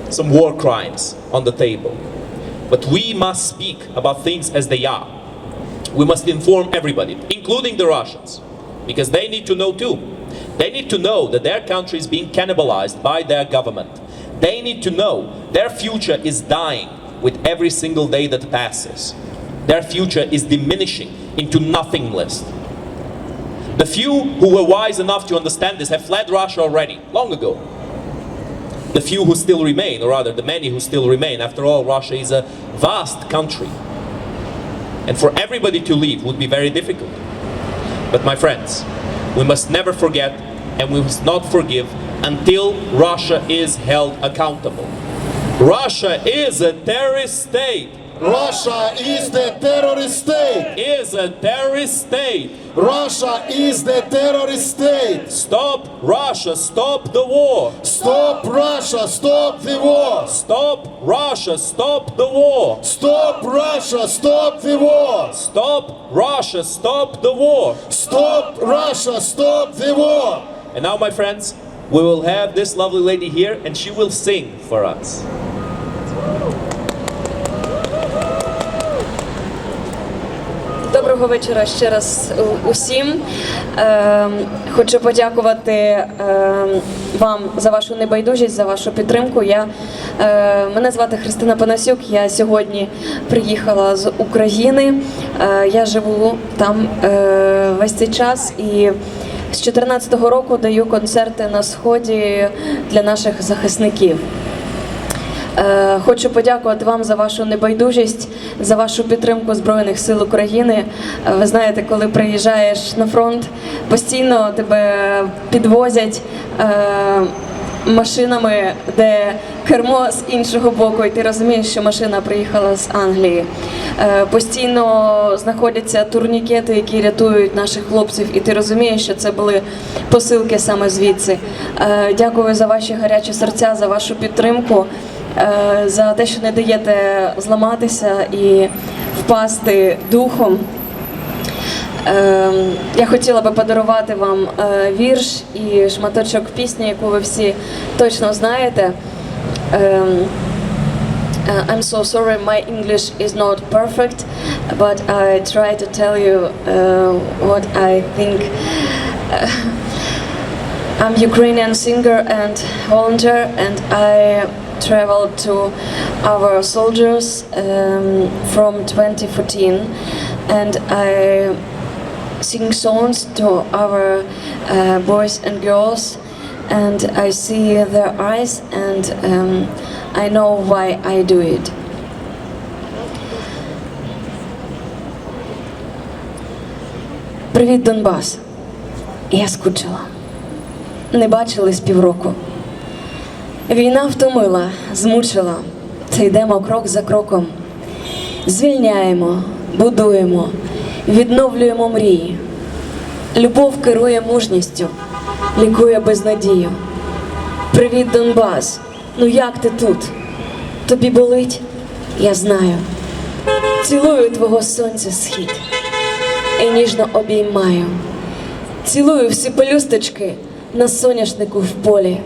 some war crimes on the table. But we must speak about things as they are. We must inform everybody, including the Russians. Because they need to know too They need to know that their country is being cannibalized by their government. They need to know their future is dying with every single day that passes. Their future is diminishing into nothingness. The few who were wise enough to understand this have fled Russia already, long ago. The few who still remain, or rather the many who still remain, after all, Russia is a vast country. And for everybody to leave would be very difficult. But my friends, we must never forget and we must not forgive until Russia is held accountable. Russia is a terrorist state. Russia is the terrorist state. Is a terrorist state. Russia is the terrorist state. Stop Russia, stop the war. Stop Russia, stop the war. Stop Russia, stop the war. Stop Russia, stop the war. Stop Russia, stop the war. Stop Russia, stop the war. And now, my friends, we will have this lovely lady here and she will sing for us. Доброго вечора ще раз усім. Хочу подякувати вам за вашу небайдужість, за вашу підтримку. Мене звати Христина Панасюк, я сьогодні приїхала з України. Я живу там весь цей час і з 2014 року даю концерти на Сході для наших захисників. Хочу подякувати вам за вашу небайдужість, за вашу підтримку Збройних сил України. Ви знаєте, коли приїжджаєш на фронт, постійно тебе підвозять машинами, де кермо з іншого боку, і ти розумієш, що машина приїхала з Англії. Постійно знаходяться турнікети, які рятують наших хлопців, і ти розумієш, що це були посилки саме звідси. Дякую за ваші гарячі серця, за вашу підтримку, за те, що не даєте зламатися і впасти духом. Я хотіла би подарувати вам вірш і шматочок пісні, яку ви всі точно знаєте. I'm so sorry, my English is not perfect, but I try to tell you what I think. I'm Ukrainian singer and volunteer, and I traveled to our soldiers from 2014, and I sing songs to our boys and girls, and I see their eyes, and I know why I do it. Привіт, Донбас. Я скучила. Не бачились півроку. Війна втомила, змучила. Та йдемо крок за кроком. Звільняємо, будуємо, відновлюємо мрії. Любов керує мужністю, лікує безнадію. Привіт, Донбас, ну як ти тут? Тобі болить? Я знаю. Цілую твого сонця схід і ніжно обіймаю. Цілую всі пелюсточки на соняшнику в полі.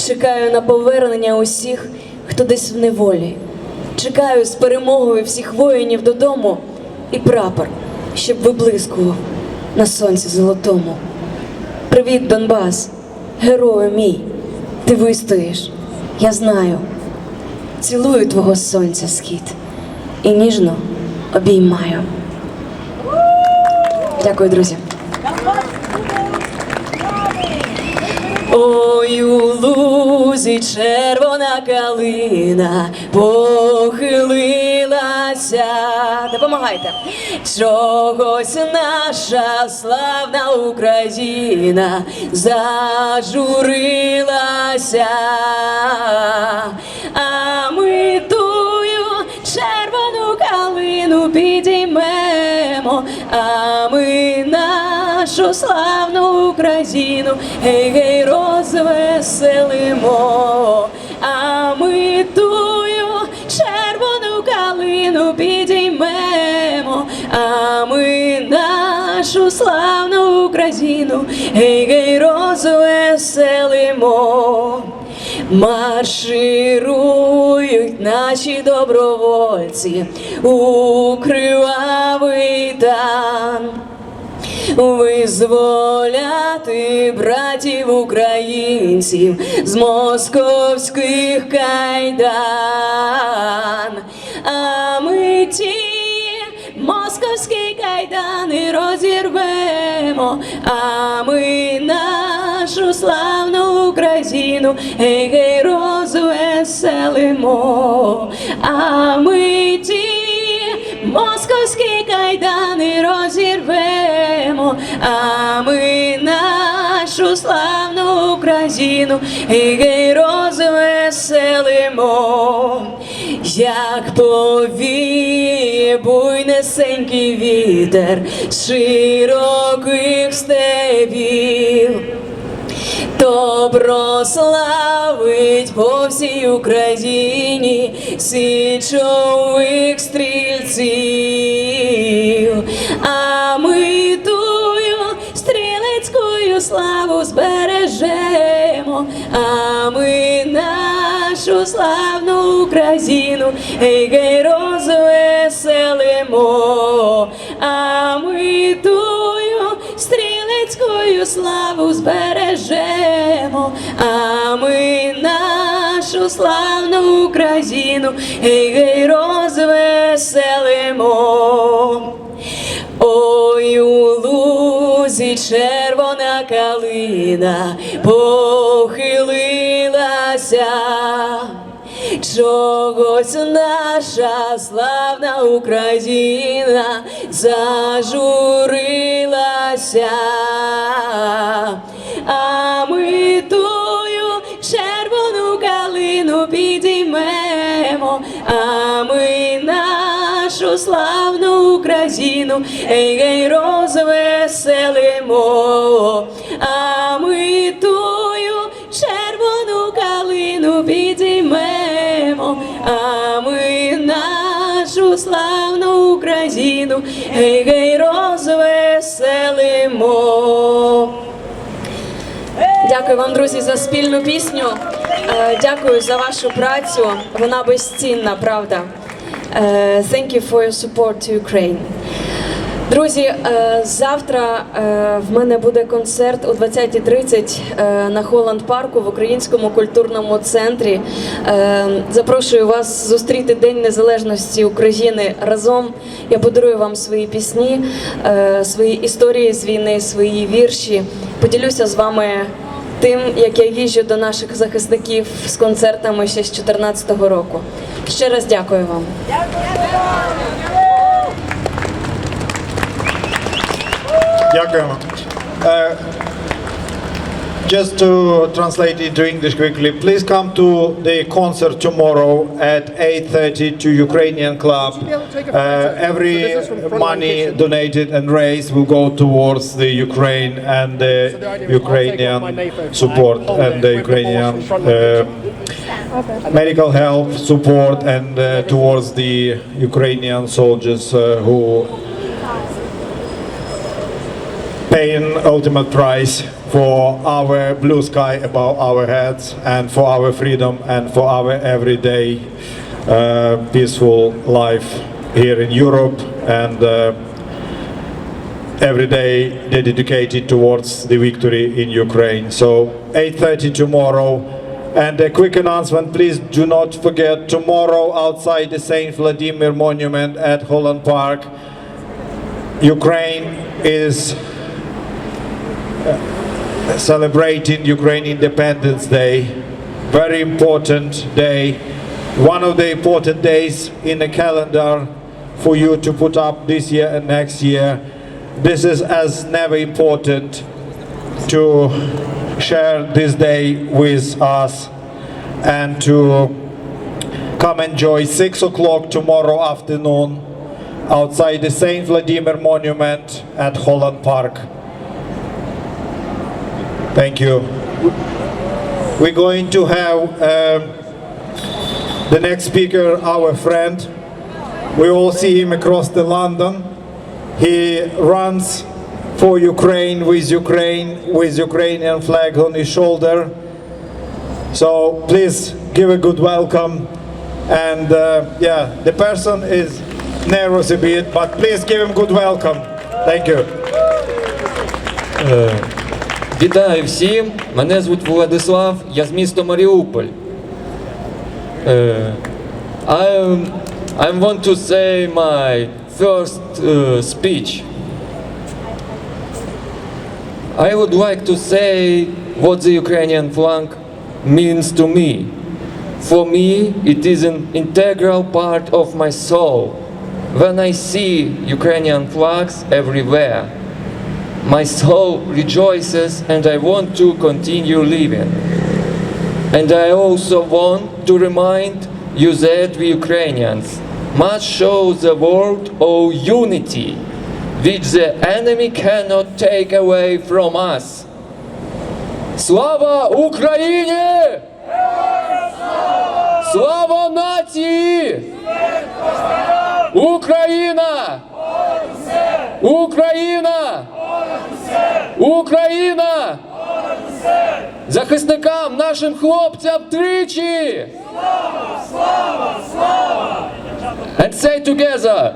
Чекаю на повернення усіх, хто десь в неволі. Чекаю з перемогою всіх воїнів додому і прапор, щоб виблискував на сонці золотому. Привіт, Донбас, герою мій, ти вистоїш, я знаю. Цілую твого сонця схід і ніжно обіймаю. Дякую, друзі. Ой, у лузі червона калина похилилася. Допомагайте. Чогось наша славна Україна зажурилася. А ми тую червону калину підіймемо, а ми нашу славну Україну гей-гей розвеселимо. А ми тую червону калину підіймемо, а ми нашу славну Україну гей-гей розвеселимо. Марширують наші добровольці у кривавий тан. визволяти братів українців з московських кайдан. А ми ті московські кайдани розірвемо, а ми нашу славну Україну гей розвеселимо. А ми ті московські кайдани розірвемо, а ми нашу славну Україну гей розвеселимо. Як повіє буйнесенький вітер з широких степів, то прославить по всій Україні січових стрільців. А ми тую стрілецькою славу збережемо, а ми нашу славну Україну гей розвеселимо. А ми тую стрілецькою славу збережемо, а ми нашу славну Україну гей розвеселимо. Ой, у лузі червона калина похилилася, чогось наша славна Україна зажурилася. А ми тую червону калину підіймемо, а ми нашу славну Україну гей розвеселимо. А ми тую червону калину підіймемо, а ми нашу славну Україну гей розвеселимо. Дякую вам, друзі, за спільну пісню. Дякую за вашу працю. Вона безцінна, правда. Thank you for your support to Ukraine. Друзі, завтра в мене буде концерт о 20:30 на Холланд Парку в Українському культурному центрі. Запрошую вас зустріти День Незалежності України разом. Я подарую вам свої пісні, свої історії з війни, свої вірші. Поділюся з вами тим, як я їжджу до наших захисників з концертами ще з 2014 року. Ще раз дякую вам. Дякуємо. Just to translate into English quickly, please come to the concert tomorrow at 8:30 to Ukrainian Club. Every money donated and raised will go towards the Ukraine and the Ukrainian support and the Ukrainian medical help support and towards the Ukrainian soldiers who paying ultimate price for our blue sky above our heads and for our freedom and for our everyday peaceful life here in Europe and every day dedicated towards the victory in Ukraine. So 8:30 tomorrow. And a quick announcement, please do not forget tomorrow outside the Saint Vladimir Monument at Holland Park, Ukraine is celebrating Ukrainian Independence Day. Very important day. One of the important days in the calendar for you to put up this year and next year. This is as never important to share this day with us and to come enjoy 6 o'clock tomorrow afternoon outside the Saint Vladimir Monument at Holland Park. Thank you. We're going to have the next speaker, our friend. We all see him across the London. He runs for Ukraine with Ukrainian flag on his shoulder. So please give a good welcome. And yeah, the person is nervous a bit, but please give him good welcome. Thank you. Вітаю всім! Мене звуть Владислав, я з міста Маріуполь. I want to say my first speech. I would like to say what the Ukrainian flag means to me. For me, it is an integral part of my soul. When I see Ukrainian flags everywhere, my soul rejoices and I want to continue living. And I also want to remind you that we Ukrainians must show the world our unity, which the enemy cannot take away from us. Слава Україні! Слава нації! Україна! Україна! Україна! Захисникам, нашим хлопцям тричі! Слава! Слава! Слава! And say together,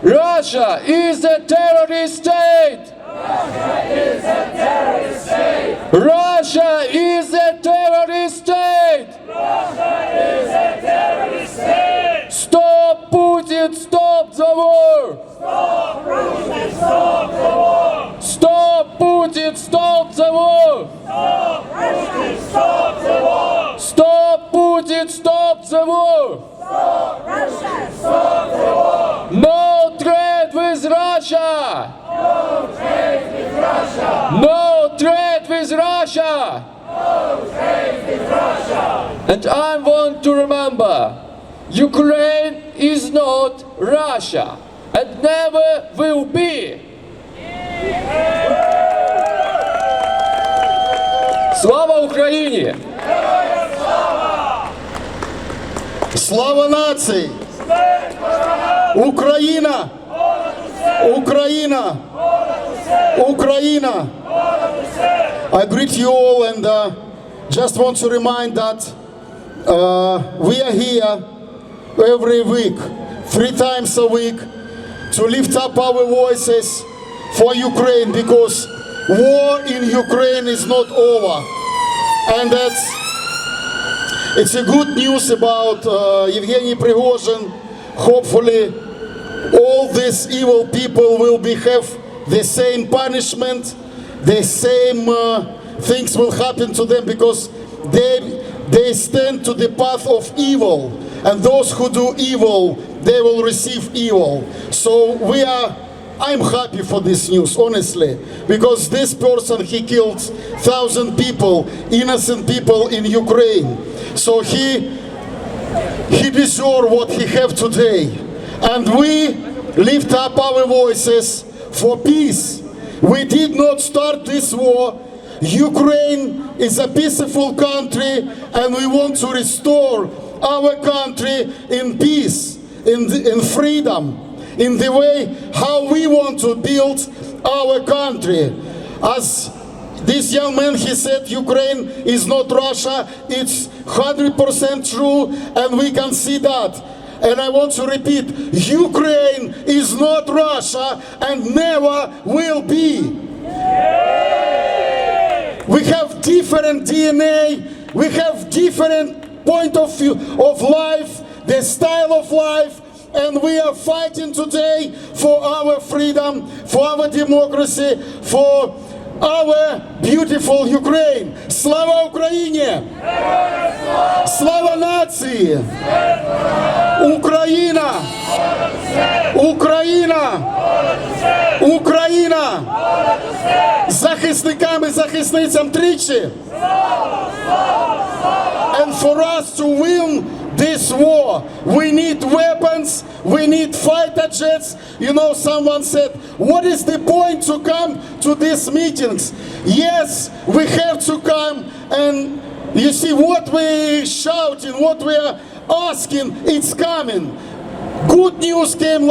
Russia is a terrorist state! Russia is a terrorist state! Stop Putin, stop the war! Stop Putin, stop the war! Stop Putin, stop the war! No trade with Russia! No trade with Russia! And I want to remember, Ukraine is not Russia and never will be. Слава Україні! Слава нації! Україна! Україна! Україна! I greet you all and just want to remind that we are here every week, 3 times a week, to lift up our voices for Ukraine, because war in Ukraine is not over. And it's a good news about Yevgeny Prigozhin. Hopefully all these evil people will have the same punishment, the same things will happen to them, because they stand to the path of evil, and those who do evil, they will receive evil. So I'm happy for this news, honestly, because this person, he killed 1,000 people, innocent people in Ukraine. So he deserves what he have today. And we lift up our voices for peace. We did not start this war. Ukraine is a peaceful country, and we want to restore our country in peace, in freedom, in the way how we want to build our country. As this young man, he said, Ukraine is not Russia. It's 100% true, and we can see that. And I want to repeat, Ukraine is not Russia and never will be. We have different DNA, we have different point of view of life, the style of life, and we are fighting today for our freedom, for our democracy, for our beautiful Ukraine. Слава Україні! Слава нації! Україна! Україна! Україна! Захисникам і захисницям тричі! And for us to win this war, we need weapons, we need fighter jets. You know, someone said, what is the point to come to these meetings? Yes, we have to come, and you see what we shouting, what we are asking, it's coming. Good news came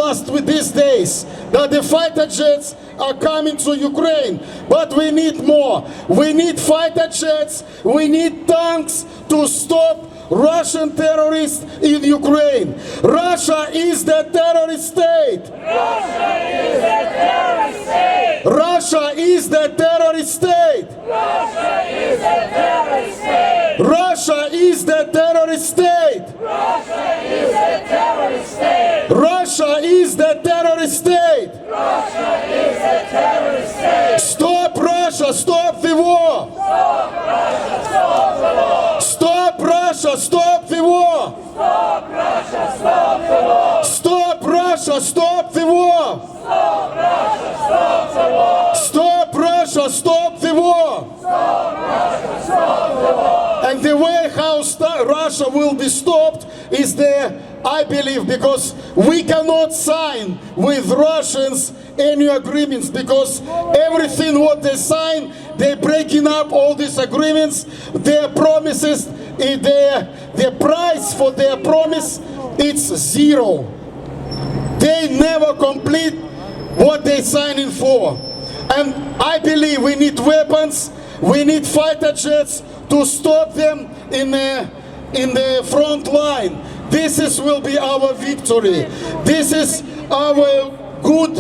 these days, that the fighter jets are coming to Ukraine, but we need more. We need fighter jets, we need tanks to stop Russian terrorists in Ukraine. Russia is the terrorist state. Russia is a terrorist state. Russia is the terrorist state. Russia is a terrorist state. Russia is the terrorist state. Russia is a terrorist state. Russia is the terrorist state. Russia is a terrorist state. Stop Russia, stop the war. Stop Russia, stop the war. Stop Russia, stop the war. Stop Russia, stop the war. Stop Russia, stop the war. Stop Russia, stop the war. Stop Russia, stop the war. Stop Russia, stop the war. And the way how Russia will be stopped is there, I believe, because we cannot sign with Russians any agreements, because everything what they sign, they're breaking up all these agreements, their promises, the price for their promise, it's zero. They never complete what they signing for. And I believe we need weapons, we need fighter jets to stop them in the front line. Will be our victory. This is our good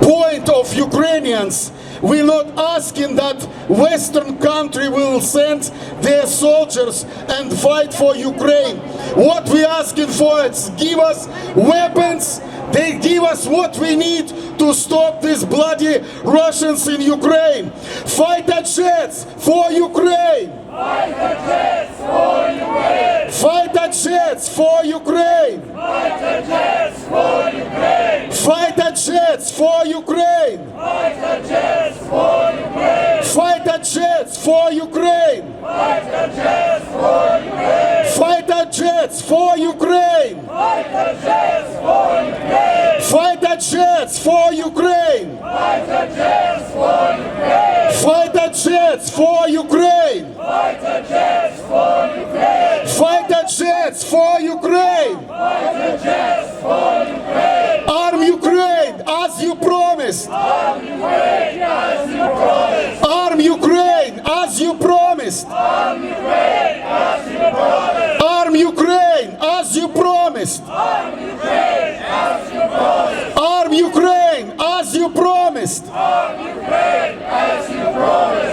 point of Ukrainians. We're not asking that Western country will send their soldiers and fight for Ukraine. What we're asking for is give us weapons. They give us what we need to stop these bloody Russians in Ukraine. Fighter jets for Ukraine. Fighter jets for Ukraine. Fighter jets for Ukraine. Fighter jets for Ukraine. Fighter jets for Ukraine. Fighter jets for Ukraine. Fighter jets for Ukraine. Fighter jets for Ukraine. Fighter jets for Ukraine. Fighter jets for Ukraine. Fighter jets for Ukraine. Fighter jets for Ukraine. Fighter jets for Ukraine. Fighter jets for Ukraine. Fighter jets for Ukraine. Fighter jets for Ukraine. Arm Ukraine as you promised. Arm Ukraine as you promised. Arm Ukraine as you promised. Arm Ukraine as you promised. Arm Ukraine as you promised. Arm Ukraine as you promised. Arm Ukraine as you promised. Arm Ukraine as you promised.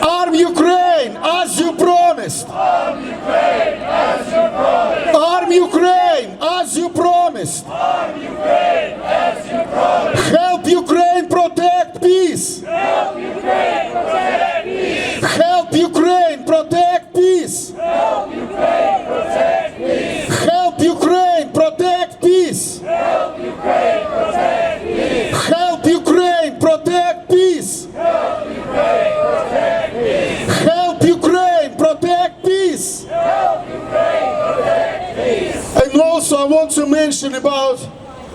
Arm Ukraine as you promised. Arm Ukraine as you promised. Arm Ukraine as you promised. Arm Ukraine as you promised. Help Ukraine protect peace. Help Ukraine protect peace. Help Ukraine protect peace. Help Ukraine protect peace. Help Ukraine protect peace. Help Ukraine protect peace. Help Ukraine protect peace. Help Ukraine protect peace. Help Ukraine protect peace. Help Ukraine protect peace. And also I want to mention about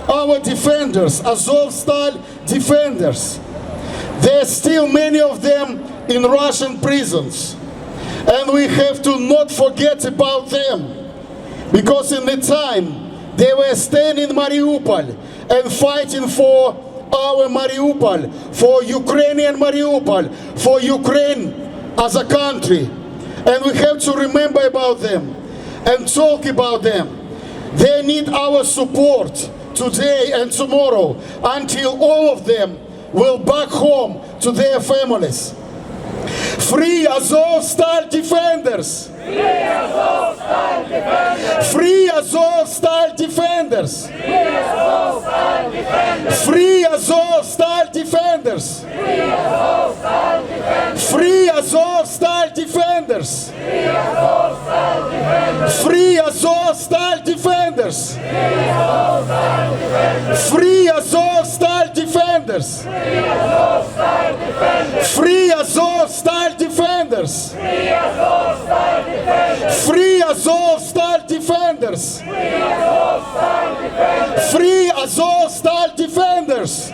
our defenders, Azovstal defenders. There are still many of them in Russian prisons. And we have to not forget about them. Because in the time they were staying in Mariupol and fighting for our Mariupol, for Ukrainian Mariupol, for Ukraine as a country. And we have to remember about them and talk about them. They need our support today and tomorrow until all of them will back home to their families. Free Azovstal defenders! Free Azovstal defenders! Free Azovstal defenders! Free Azovstal defenders! Free Azovstal defenders! Free Azovstal defenders! Free Azovstal defenders! Free Free Azovstal defenders! Azovstal defenders! Free Azovstal defenders! Free Azovstal defenders! Free Azovstal defenders! Free Azovstal defenders!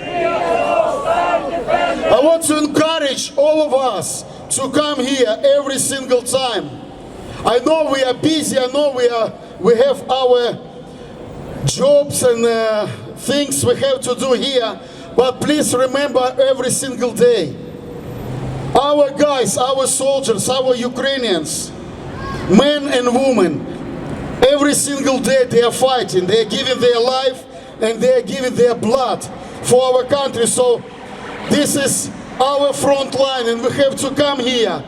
I want to encourage all of us to come here every single time. I know we are busy, I know we have our jobs and things we have to do here, but please remember every single day. Our guys, our soldiers, our Ukrainians, men and women, every single day they are fighting, they are giving their life and they are giving their blood for our country. So this is our front line, and we have to come here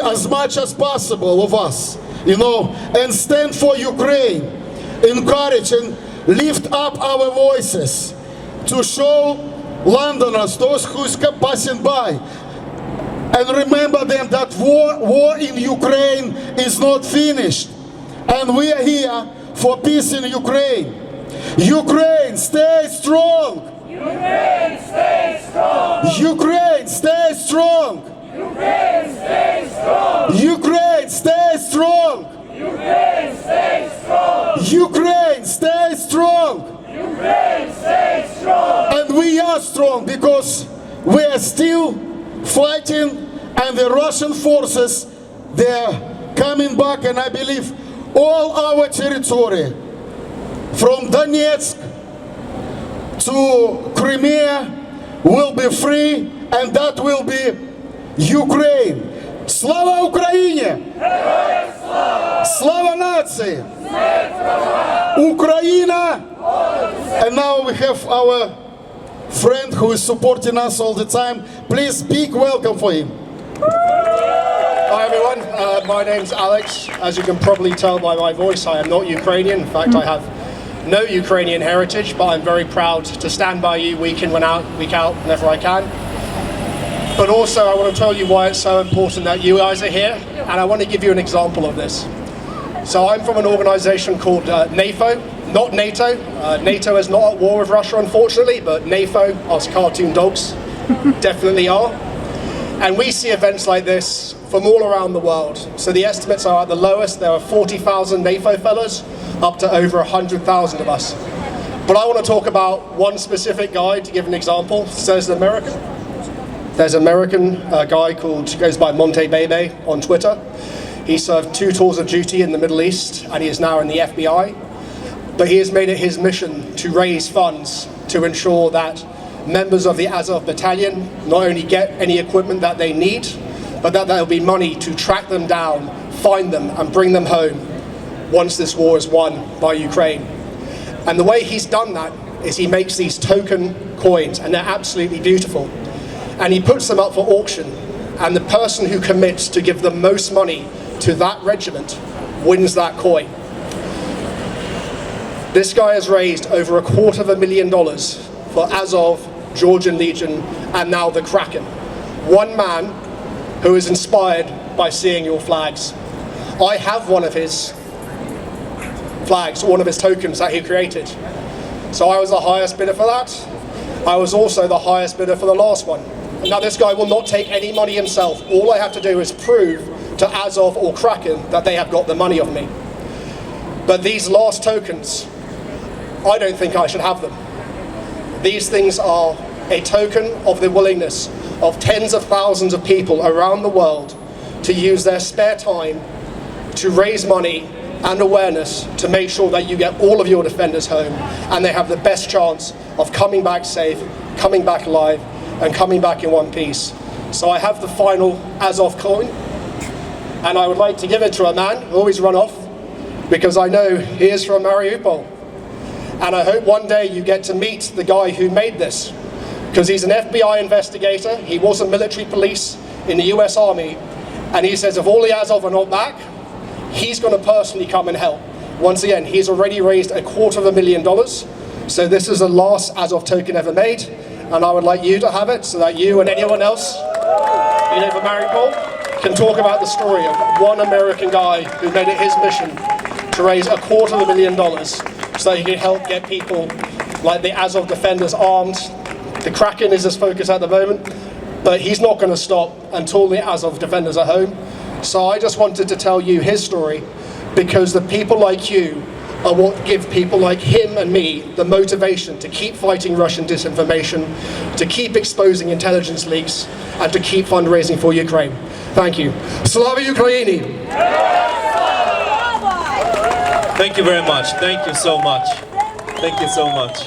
as much as possible of us, you know, and stand for Ukraine, encourage and lift up our voices to show Londoners, those who's passing by, and remember them that war in Ukraine is not finished, and we are here for peace in Ukraine. Ukraine, stay strong. Ukraine, stay strong. Ukraine, stay strong. Ukraine, stay strong. Ukraine, stay strong. Ukraine, stay strong. Ukraine, stay strong. Ukraine, stay strong. And we are strong because we are still fighting, and the Russian forces, they're coming back, and I believe all our territory from Donetsk to Crimea will be free, and that will be Ukraine. Слава Україні! Слава нації! Ukraine! And now we have our friend who is supporting us all the time. Please, big welcome for him. Hi everyone, my name's Alex. As you can probably tell by my voice, I am not Ukrainian. In fact, I have no Ukrainian heritage, but I'm very proud to stand by you week in, week out, whenever I can. But also I want to tell you why it's so important that you guys are here, and I want to give you an example of this. So I'm from an organization called NAFO, not NATO. NATO is not at war with Russia, unfortunately, but NAFO, us cartoon dogs, definitely are. And we see events like this from all around the world. So the estimates are at the lowest, there are 40,000 NAFO fellows, up to over 100,000 of us. But I want to talk about one specific guy to give an example. So there's an American guy goes by Monte Bebe on Twitter. He served 2 tours of duty in the Middle East, and he is now in the FBI. But he has made it his mission to raise funds to ensure that members of the Azov battalion not only get any equipment that they need, but that there will be money to track them down, find them, and bring them home once this war is won by Ukraine. And the way he's done that is he makes these token coins, and they're absolutely beautiful. And he puts them up for auction, and the person who commits to give the most money to that regiment wins that coin. This guy has raised over $250,000 for Azov, Georgian Legion, and now the Kraken. One man who is inspired by seeing your flags. I have one of his flags, one of his tokens that he created. So I was the highest bidder for that. I was also the highest bidder for the last one. Now this guy will not take any money himself. All I have to do is prove to Azov or Kraken that they have got the money of me. But these last tokens, I don't think I should have them. These things are a token of the willingness of tens of thousands of people around the world to use their spare time to raise money and awareness to make sure that you get all of your defenders home, and they have the best chance of coming back safe, coming back alive, and coming back in one piece. So I have the final Azov coin, and I would like to give it to a man who always run off, because I know he is from Mariupol. And I hope one day you get to meet the guy who made this, because he's an FBI investigator, he was a military police in the US Army, and he says if all the Azov are not back, he's going to personally come and help. Once again, he's already raised $250,000, so this is the last Azov token ever made, and I would like you to have it so that you and anyone else in over Mariupol can talk about the story of one American guy who made it his mission to raise $250,000 so he can help get people like the Azov defenders armed. The Kraken is his focus at the moment, but he's not going to stop until the Azov defenders are home. So I just wanted to tell you his story, because the people like you are what give people like him and me the motivation to keep fighting Russian disinformation, to keep exposing intelligence leaks, and to keep fundraising for Ukraine. Thank you. Slava Ukraini! Thank you very much. Thank you so much. Thank you so much.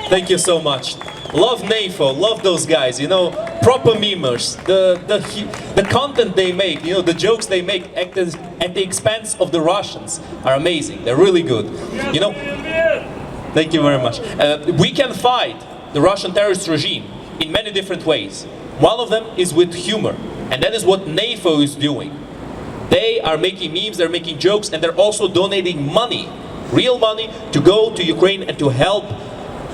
Thank you so much. Love NAFO, love those guys, you know, proper memers. The content they make, you know, the jokes they make at the expense of the Russians are amazing. They're really good. You know, thank you very much. We can fight the Russian terrorist regime in many different ways. One of them is with humor, and that is what NAFO is doing. They are making memes, they're making jokes, and they're also donating money, real money, to go to Ukraine and to help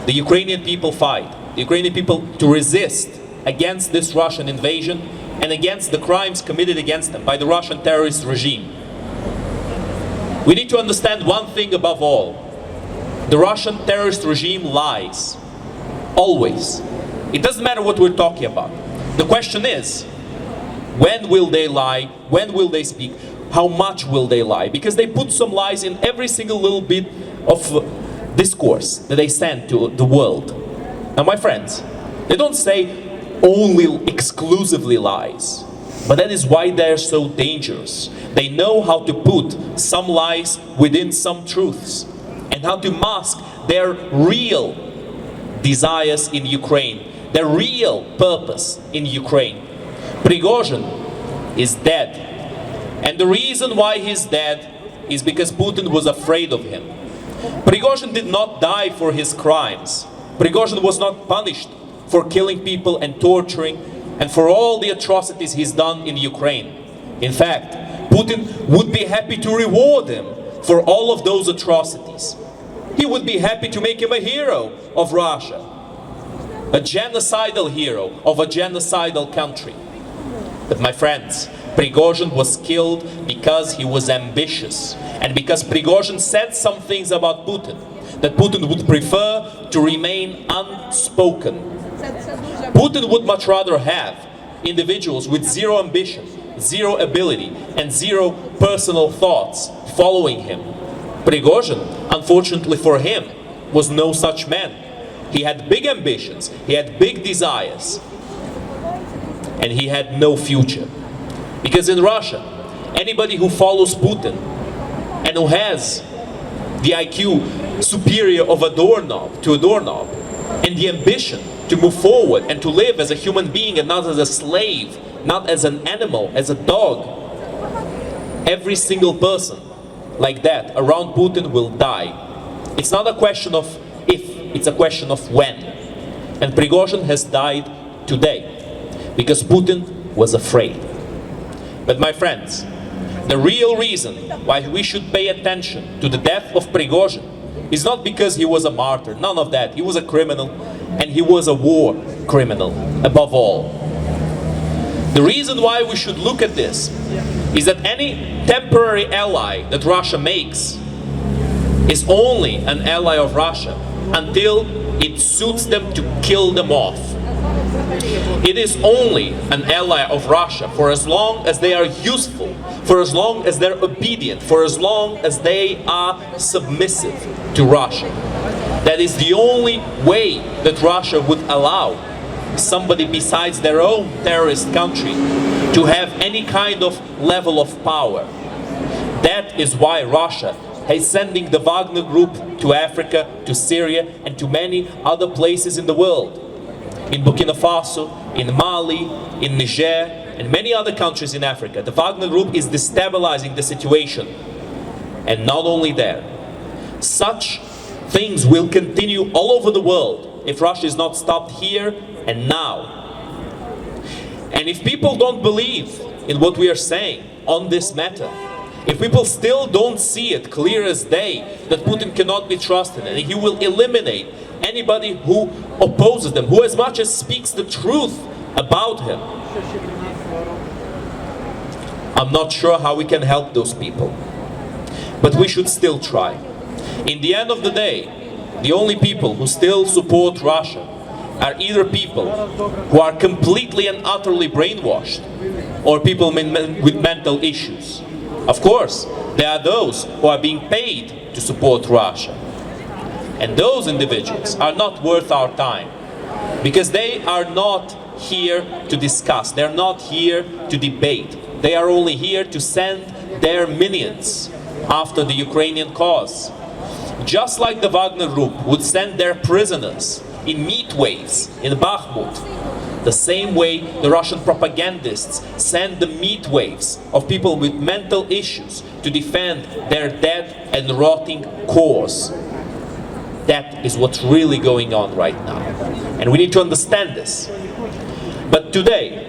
the Ukrainian people fight, the Ukrainian people to resist against this Russian invasion and against the crimes committed against them by the Russian terrorist regime. We need to understand one thing above all. The Russian terrorist regime lies. Always. It doesn't matter what we're talking about. The question is, when will they lie? When will they speak? How much will they lie? Because they put some lies in every single little bit of discourse that they send to the world. Now, my friends, they don't say only exclusively lies, but that is why they're so dangerous. They know how to put some lies within some truths and how to mask their real desires in Ukraine, their real purpose in Ukraine. Prigozhin is dead. And the reason why he's dead is because Putin was afraid of him. Prigozhin did not die for his crimes. Prigozhin was not punished for killing people and torturing and for all the atrocities he's done in Ukraine. In fact, Putin would be happy to reward him for all of those atrocities. He would be happy to make him a hero of Russia, a genocidal hero of a genocidal country. But my friends, Prigozhin was killed because he was ambitious and because Prigozhin said some things about Putin that Putin would prefer to remain unspoken. Putin would much rather have individuals with zero ambition, zero ability, and zero personal thoughts following him. Prigozhin, unfortunately for him, was no such man. He had big ambitions, he had big desires, and he had no future. Because in Russia, anybody who follows Putin and who has the IQ superior of a doorknob, and the ambition to move forward and to live as a human being and not as a slave, not as an animal, as a dog, every single person like that around Putin will die. It's not a question of if, it's a question of when. And Prigozhin has died today because Putin was afraid. But my friends, the real reason why we should pay attention to the death of Prigozhin is not because he was a martyr, none of that. He was a criminal, and he was a war criminal, above all. The reason why we should look at this is that any temporary ally that Russia makes is only an ally of Russia until it suits them to kill them off. It is only an ally of Russia for as long as they are useful, for as long as they're obedient, for as long as they are submissive to Russia. That is the only way that Russia would allow somebody besides their own terrorist country to have any kind of level of power. That is why Russia is sending the Wagner Group to Africa, to Syria, and to many other places in the world. In Burkina Faso, in Mali, in Niger, and many other countries in Africa. The Wagner Group is destabilizing the situation. And not only there. Such things will continue all over the world if Russia is not stopped here and now. And if people don't believe in what we are saying on this matter, if people still don't see it clear as day that Putin cannot be trusted and he will eliminate anybody who opposes them, who as much as speaks the truth about him, I'm not sure how we can help those people. But we should still try. In the end of the day, the only people who still support Russia are either people who are completely and utterly brainwashed or people with mental issues. Of course, there are those who are being paid to support Russia. And those individuals are not worth our time because they are not here to discuss, they're not here to debate. They are only here to send their minions after the Ukrainian cause. Just like the Wagner Group would send their prisoners in meat waves in Bakhmut, the same way the Russian propagandists send the meat waves of people with mental issues to defend their dead and rotting cause. That is what's really going on right now. And we need to understand this. But today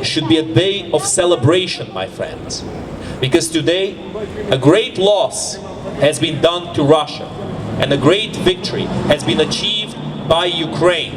should be a day of celebration, my friends. Because today, a great loss has been done to Russia, and a great victory has been achieved by Ukraine.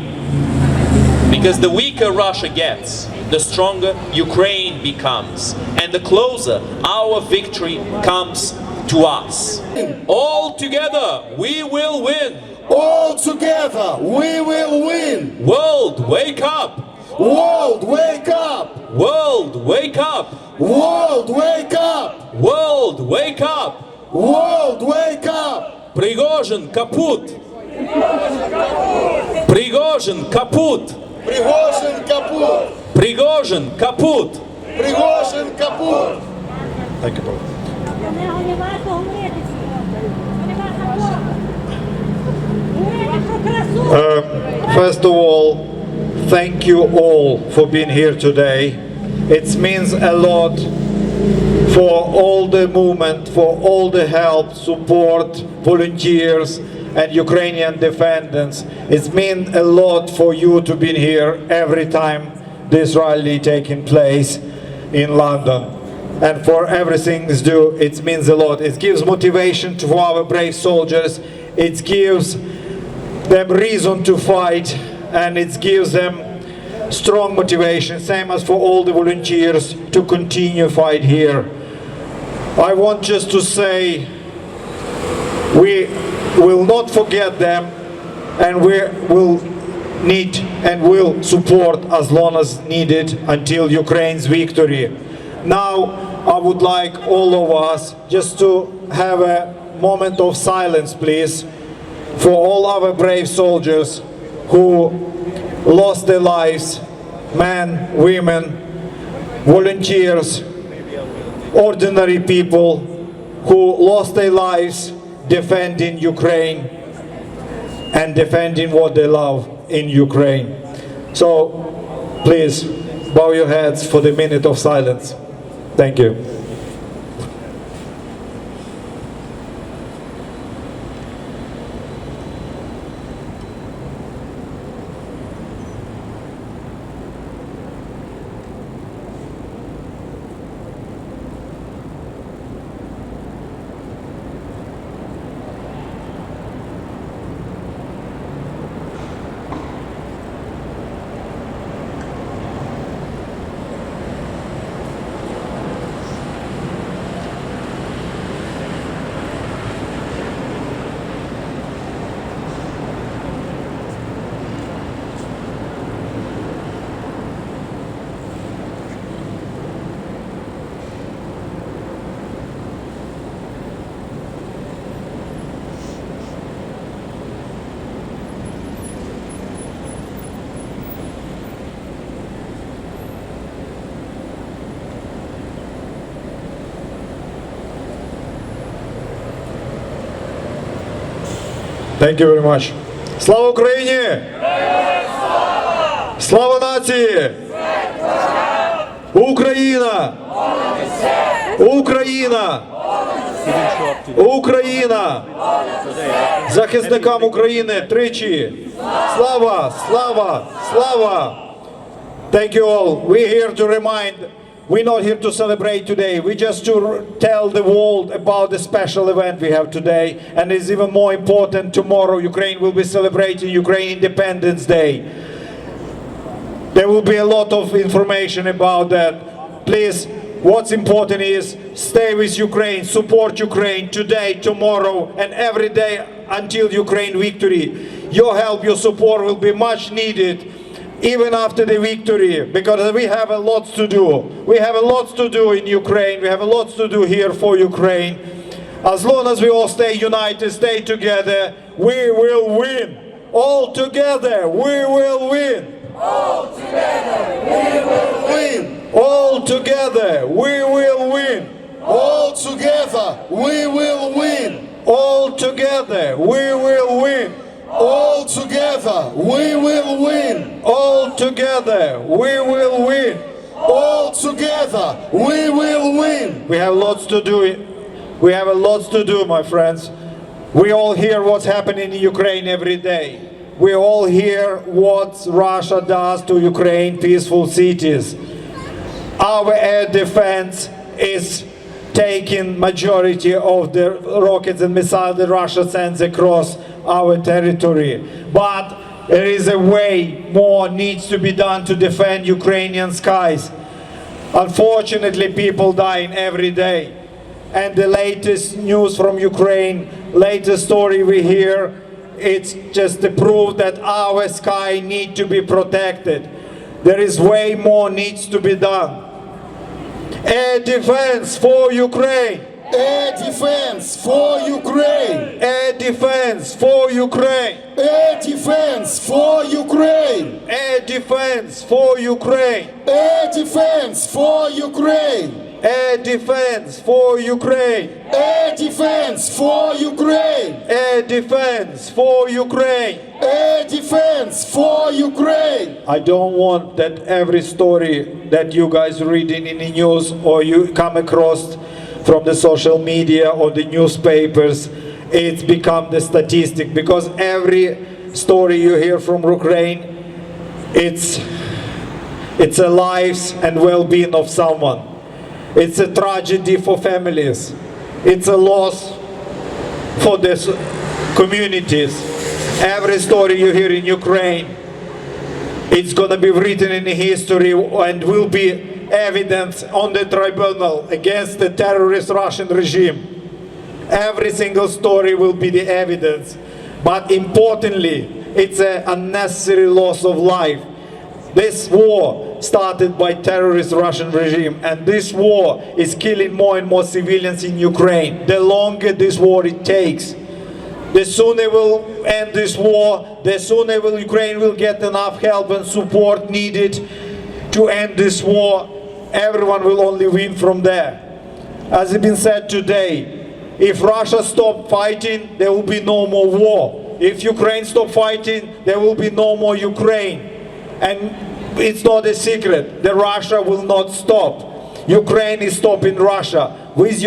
Because the weaker Russia gets, the stronger Ukraine becomes, and the closer our victory comes to us. All together, we will win. All together, we will win. World, wake up! World, wake up! World, wake up! World, wake up! World, wake up! World, wake up! Prigozhin, kaput! Prigozhin, kaput! Prigozhin kaput! Prigozhin, kaput! Prigozhin kaput! Thank you, brother. Не варто говорити сьогодні. Не варто говорити про красу. First of all, thank you all for being here today. It means a lot for all the movement, for all the help, support, volunteers, and Ukrainian defendants. It means a lot for you to be here every time this rally taking place in London. And for everything is due, it means a lot. It gives motivation to our brave soldiers. It gives them reason to fight, and it gives them strong motivation, same as for all the volunteers to continue fight here. I want just to say we will not forget them, and we will need and will support as long as needed until Ukraine's victory. Now I would like all of us just to have a moment of silence, please, for all our brave soldiers who lost their lives, men, women, volunteers, ordinary people who lost their lives defending Ukraine and defending what they love in Ukraine. So please bow your heads for the minute of silence. Thank you. Thank you very much. Слава Україні! Слава нації! Україна! Україна! Україна! Захисникам України тричі! Слава! Слава! Слава! Thank you all. We're here to remind, we're not here to celebrate today. We just to tell the world about the special event we have today. And it's even more important, tomorrow Ukraine will be celebrating Ukraine Independence Day. There will be a lot of information about that. Please, what's important is stay with Ukraine, support Ukraine today, tomorrow, and every day until Ukraine victory. Your help, your support will be much needed even after the victory, because we have a lot to do. We have a lot to do in Ukraine. We have a lot to do here for Ukraine. As long as we all stay united, stay together, we will win. All together, we will win. All together, we will win. All together, we will win. All together, we will win. All together, we will win. All together, we will win. All together, we will win. All together, we will win. We have lots to do. We have a lot to do, my friends. We all hear what's happening in Ukraine every day. We all hear what Russia does to Ukraine peaceful cities. Our air defense is taking majority of the rockets and missiles that Russia sends across our territory. But there is a way more needs to be done to defend Ukrainian skies. Unfortunately, people dying every day. And the latest news from Ukraine, latest story we hear, it's just the proof that our sky need to be protected. There is way more needs to be done. Air defense for Ukraine. Air defense for Ukraine. Air defense for Ukraine. Air defense for Ukraine. Air defense for Ukraine. Air defense for Ukraine. Air defense for Ukraine. Air defense for Ukraine. Air defense for Ukraine. Air defense for Ukraine. I don't want that every story that you guys reading in the news or you come across from the social media or the newspapers, it's become the statistic, because every story you hear from Ukraine, it's a lives and well-being of someone. It's a tragedy for families. It's a loss for the communities. Every story you hear in Ukraine, it's going to be written in history and will be evidence on the tribunal against the terrorist Russian regime. Every single story will be the evidence. But importantly, it's an unnecessary loss of life. This war started by terrorist Russian regime, and this war is killing more and more civilians in Ukraine. The longer this war it takes, the sooner we'll end this war, the sooner Ukraine will get enough help and support needed to end this war. Everyone will only win from there. As has been said today, if Russia stops fighting, there will be no more war. If Ukraine stops fighting, there will be no more Ukraine. And it's not a secret that Russia will not stop. Ukraine is stopping Russia with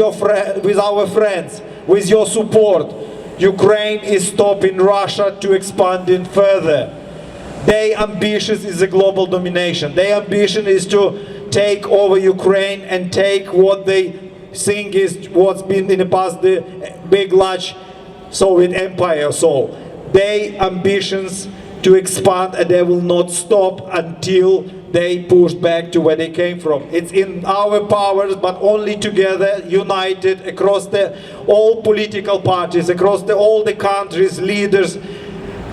our friends, with your support. Ukraine is stopping Russia to expanding further. Their ambition is a global domination. Their ambition is to take over Ukraine and take what they think is what's been in the past the big large Soviet empire. So their ambitions to expand, and they will not stop until they push back to where they came from. It's in our powers, but only together, united across all political parties, across all the countries, leaders,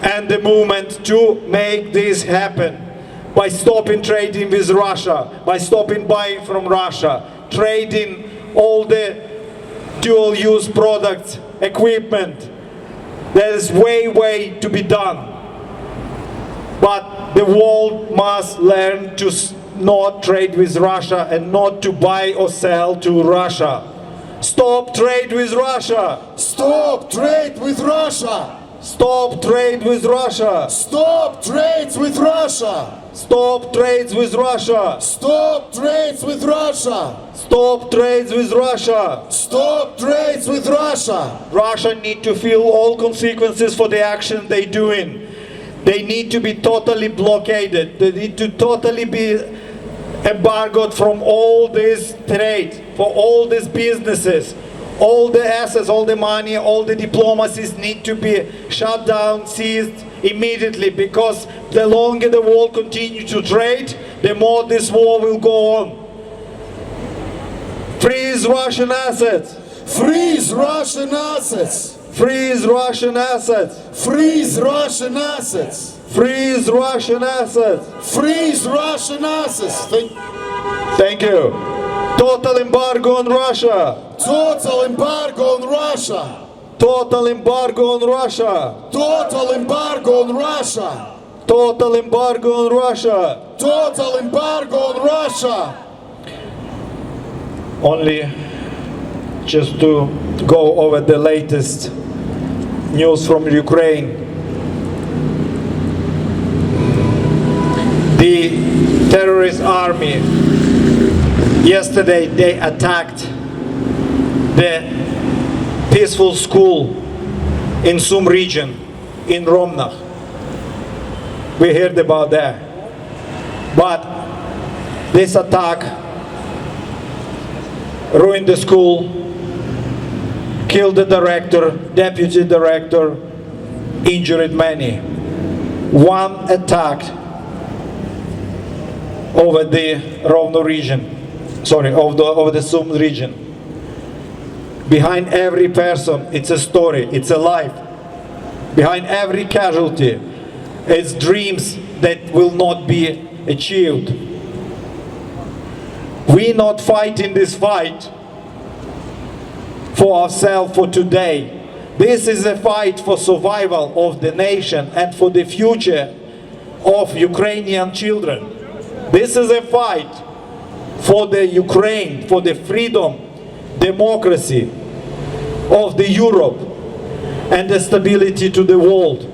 and the movement to make this happen. By stopping trading with Russia, by stopping buying from Russia, trading all the dual-use products, equipment. There's way to be done. But the world must learn to not trade with Russia and not to buy or sell to Russia. Stop trade with Russia. Stop trade with Russia. Stop trade with Russia. Stop trades with Russia. Stop trades with Russia. Stop trades with Russia. Stop trades with Russia. Stop trades with Russia. Russia need to feel all consequences for the action they're doing. They need to be totally blockaded. They need to totally be embargoed from all this trade, for all these businesses. All the assets, all the money, all the diplomacies need to be shut down, seized immediately, because the longer the world continues to trade, the more this war will go on. Freeze Russian assets. Freeze Russian assets. Freeze Russian assets. Freeze Russian assets. Freeze Russian assets. Freeze Russian assets. Thank you. Total embargo on Russia. Total embargo on Russia. Total embargo on Russia. Total embargo on Russia. Total embargo on Russia. Total embargo on Russia. Only just to go over the latest news from Ukraine. The terrorist army, yesterday they attacked the peaceful school in Sum region, in Romnach. We heard about that. But this attack ruined the school, killed the director, deputy director, injured many. One attack over the Rovno region, over the Sum region. Behind every person, it's a story, it's a life. Behind every casualty, it's dreams that will not be achieved. We're not fighting this fight for ourselves for today. This is a fight for survival of the nation and for the future of Ukrainian children. This is a fight for the Ukraine, for the freedom, democracy of the Europe and the stability to the world.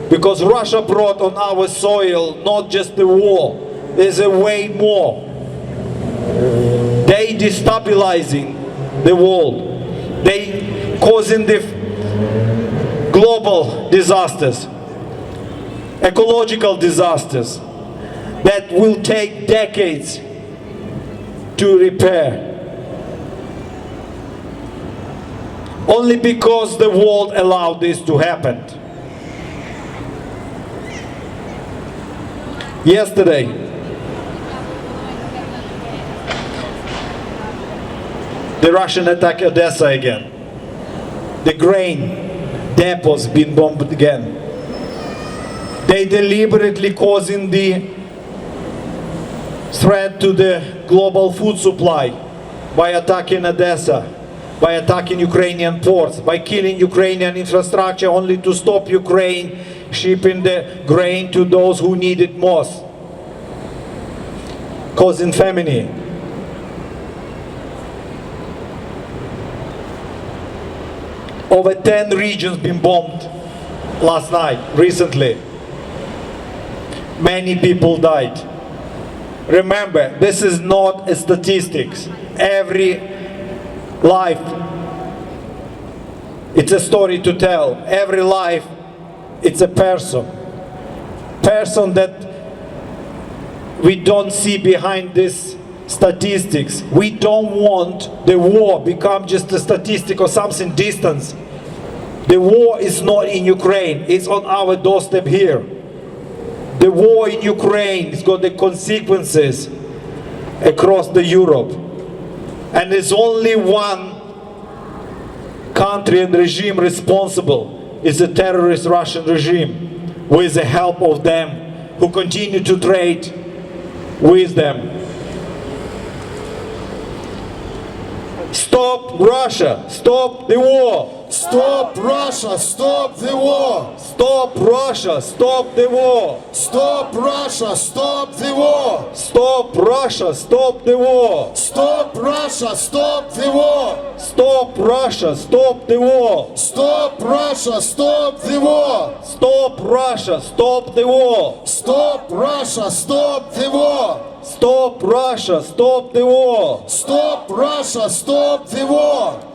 Because Russia brought on our soil not just the war, there's a way more. They destabilizing the world. They causing the global disasters, ecological disasters that will take decades to repair. Only because the world allowed this to happen. Yesterday, the Russian attacked Odessa again. The grain depots been bombed again. They deliberately causing the threat to the global food supply by attacking Odessa, by attacking Ukrainian ports, by killing Ukrainian infrastructure only to stop Ukraine shipping the grain to those who need it most, causing famine. Over 10 regions been bombed last night, recently. Many people died. Remember, this is not a statistics. Every life, it's a story to tell. Every life, it's a person that we don't see behind this statistics. We don't want the war become just a statistic or something distant. The war is not in Ukraine, it's on our doorstep here. The war in Ukraine has got the consequences across the Europe. And there's only one country and regime responsible. It's the terrorist Russian regime, with the help of them, who continue to trade with them. Stop Russia, stop the war. Stop Russia, stop the war. Stop Russia, stop the war. Stop Russia, stop the war. Stop Russia, stop the war. Stop Russia, stop the war. Stop Russia, stop the war. Stop Russia, stop the war. Stop Russia, stop the war. Stop Russia, stop the war. Stop Russia, stop the war. Stop Russia, stop the war.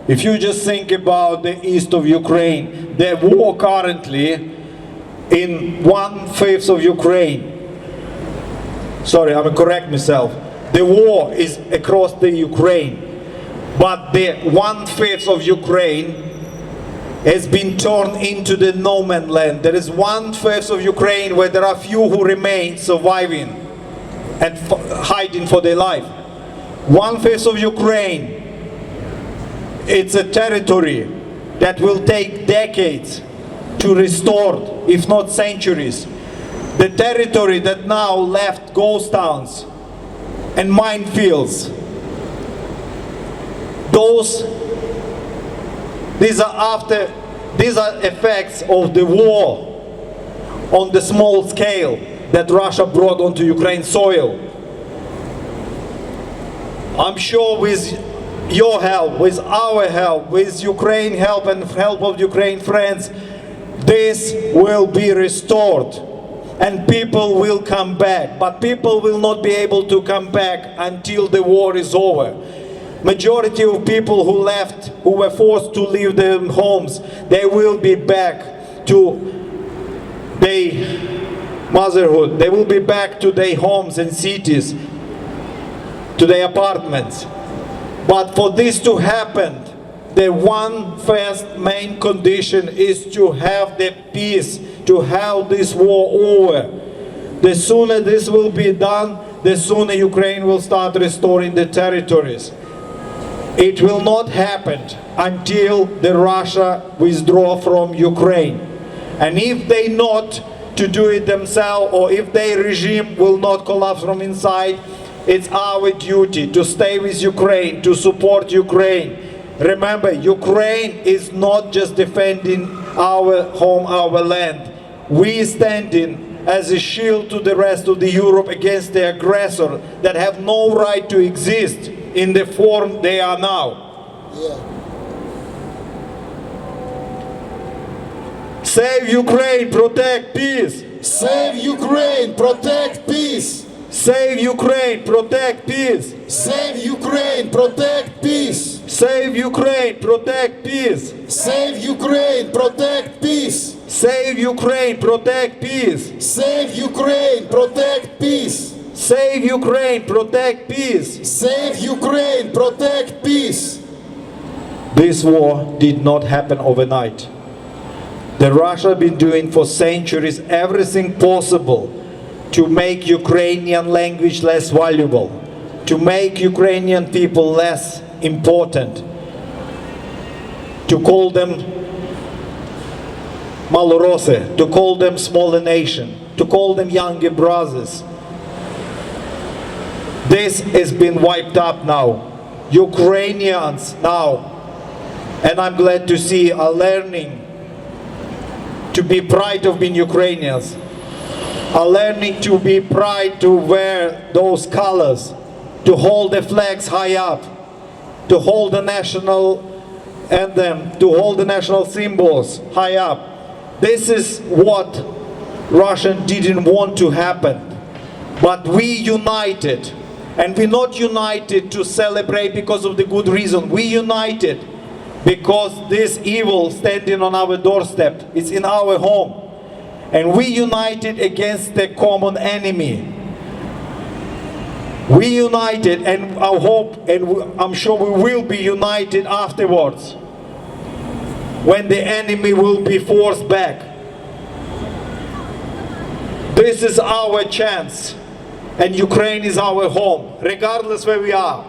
If you just think about the east of Ukraine, the war currently in 1/5 of Ukraine. Sorry, I'm gonna correct myself. The war is across the Ukraine, but the 1/5 of Ukraine has been turned into the no man land. There is 1/5 of Ukraine where there are few who remain surviving and hiding for their life. 1/5 of Ukraine, it's a territory that will take decades to restore, if not centuries. The territory that now left ghost towns and minefields. These are effects of the war on the small scale that Russia brought onto Ukraine's soil. I'm sure with your help, with our help, with Ukraine help and help of Ukraine friends, this will be restored and people will come back. But people will not be able to come back until the war is over. majority of people who left, who were forced to leave their homes, they will be back to their motherhood. They will be back to their homes and cities, to their apartments. But for this to happen, the one first main condition is to have the peace, to have this war over. The sooner this will be done, the sooner Ukraine will start restoring the territories. It will not happen until the Russia withdraw from Ukraine. And if they not to do it themselves, or if their regime will not collapse from inside, it's our duty to stay with Ukraine, to support Ukraine. Remember, Ukraine is not just defending our home, our land. We standing as a shield to the rest of the Europe against the aggressor that have no right to exist in the form they are now. Save Ukraine, protect peace. Save Ukraine, protect peace. Save Ukraine, protect peace. Save Ukraine, protect peace. Save Ukraine, protect peace. Save Ukraine, protect peace. Save Ukraine, protect peace. Save Ukraine, protect peace. Save Ukraine, protect peace. Save Ukraine, protect peace. This war did not happen overnight. The Russia been doing for centuries everything possible to make Ukrainian language less valuable, to make Ukrainian people less important, to call them Malorose, to call them smaller nation, to call them younger brothers. This has been wiped up now. Ukrainians now, and I'm glad to see, are learning to be proud of being Ukrainians, are learning to be proud to wear those colors, to hold the flags high up, to hold the national anthem, to hold the national symbols high up. This is what Russian didn't want to happen. But we united, and we're not united to celebrate because of the good reason. We united because this evil standing on our doorstep, it's in our home. And we united against the common enemy. We united, and I hope, and I'm sure we will be united afterwards, when the enemy will be forced back. This is our chance, and Ukraine is our home, regardless where we are.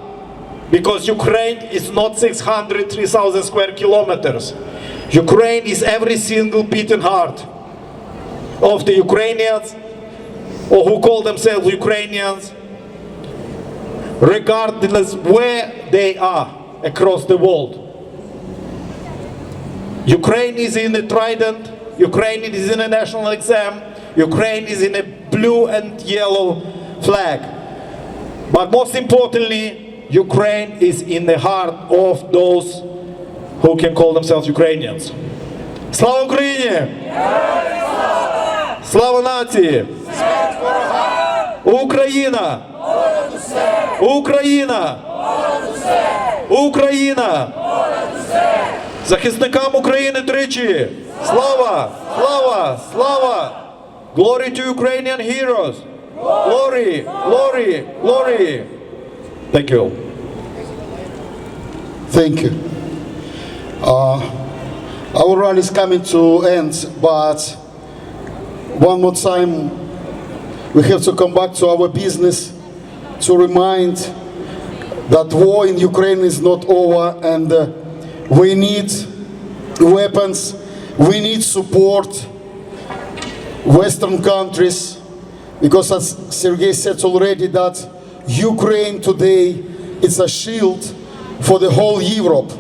Because Ukraine is not 3,000 square kilometers. Ukraine is every single beating heart of the Ukrainians, or who call themselves Ukrainians, regardless where they are across the world. Ukraine is in the trident, Ukraine is in a national exam, Ukraine is in a blue and yellow flag. But most importantly, Ukraine is in the heart of those who can call themselves Ukrainians. Слава Україні! Слава нації! Україна! Україна! Україна! Захисникам України тричі! Слава! Слава! Слава! Glory to Ukrainian heroes! Glory! Glory! Glory! Thank you. Thank you. Our rally is coming to end, but one more time we have to come back to our business to remind that war in Ukraine is not over, and we need weapons, we need support, Western countries, because as Sergei said already, that Ukraine today is a shield for the whole Europe.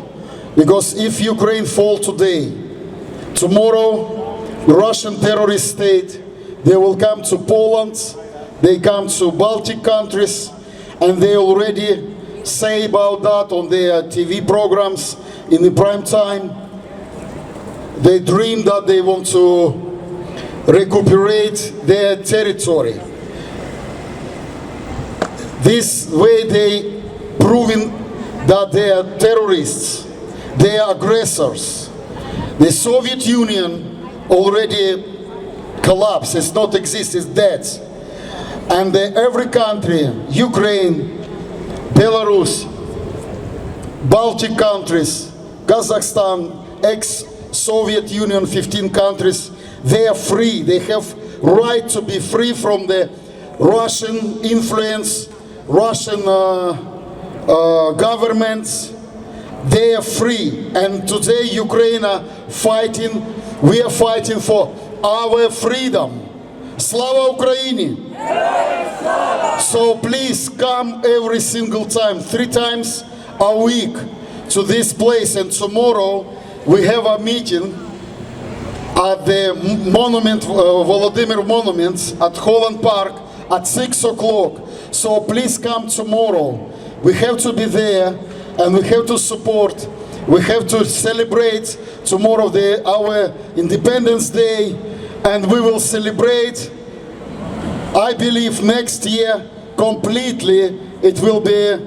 Because if Ukraine falls today, tomorrow Russian terrorist state, they will come to Poland, they come to Baltic countries, and they already say about that on their TV programs in the prime time. They dream that they want to recuperate their territory. This way they proving that they are terrorists, they are aggressors. The Soviet Union already collapsed, it's not exist, it's dead. And every country, Ukraine, Belarus, Baltic countries, Kazakhstan, ex-Soviet Union, 15 countries, they are free. They have right to be free from the Russian influence, Russian governments. They are free. And today Ukraine are fighting, we are fighting for our freedom. Slava Ukraini! So please come every single time, 3 times a week to this place. And tomorrow we have a meeting at the monument, Volodymyr Monument at Holland Park at 6 o'clock. So please come tomorrow. We have to be there and we have to support. We have to celebrate tomorrow our Independence Day, and we will celebrate, I believe, next year completely. It will be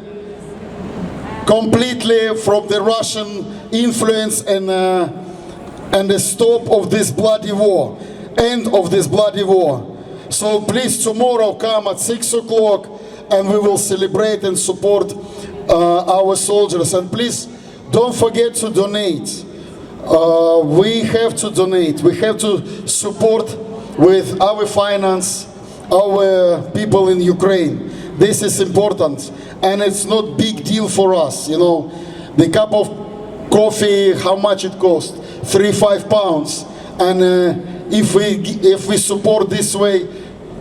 completely from the Russian influence and the stop of this bloody war, end of this bloody war. So please tomorrow come at 6 o'clock and we will celebrate and support our soldiers. And please don't forget to donate. We have to donate. We have to support with our finance our people in Ukraine. This is important, and it's not big deal for us. You know, the cup of coffee, how much it costs? 3-5 pounds. And if we support this way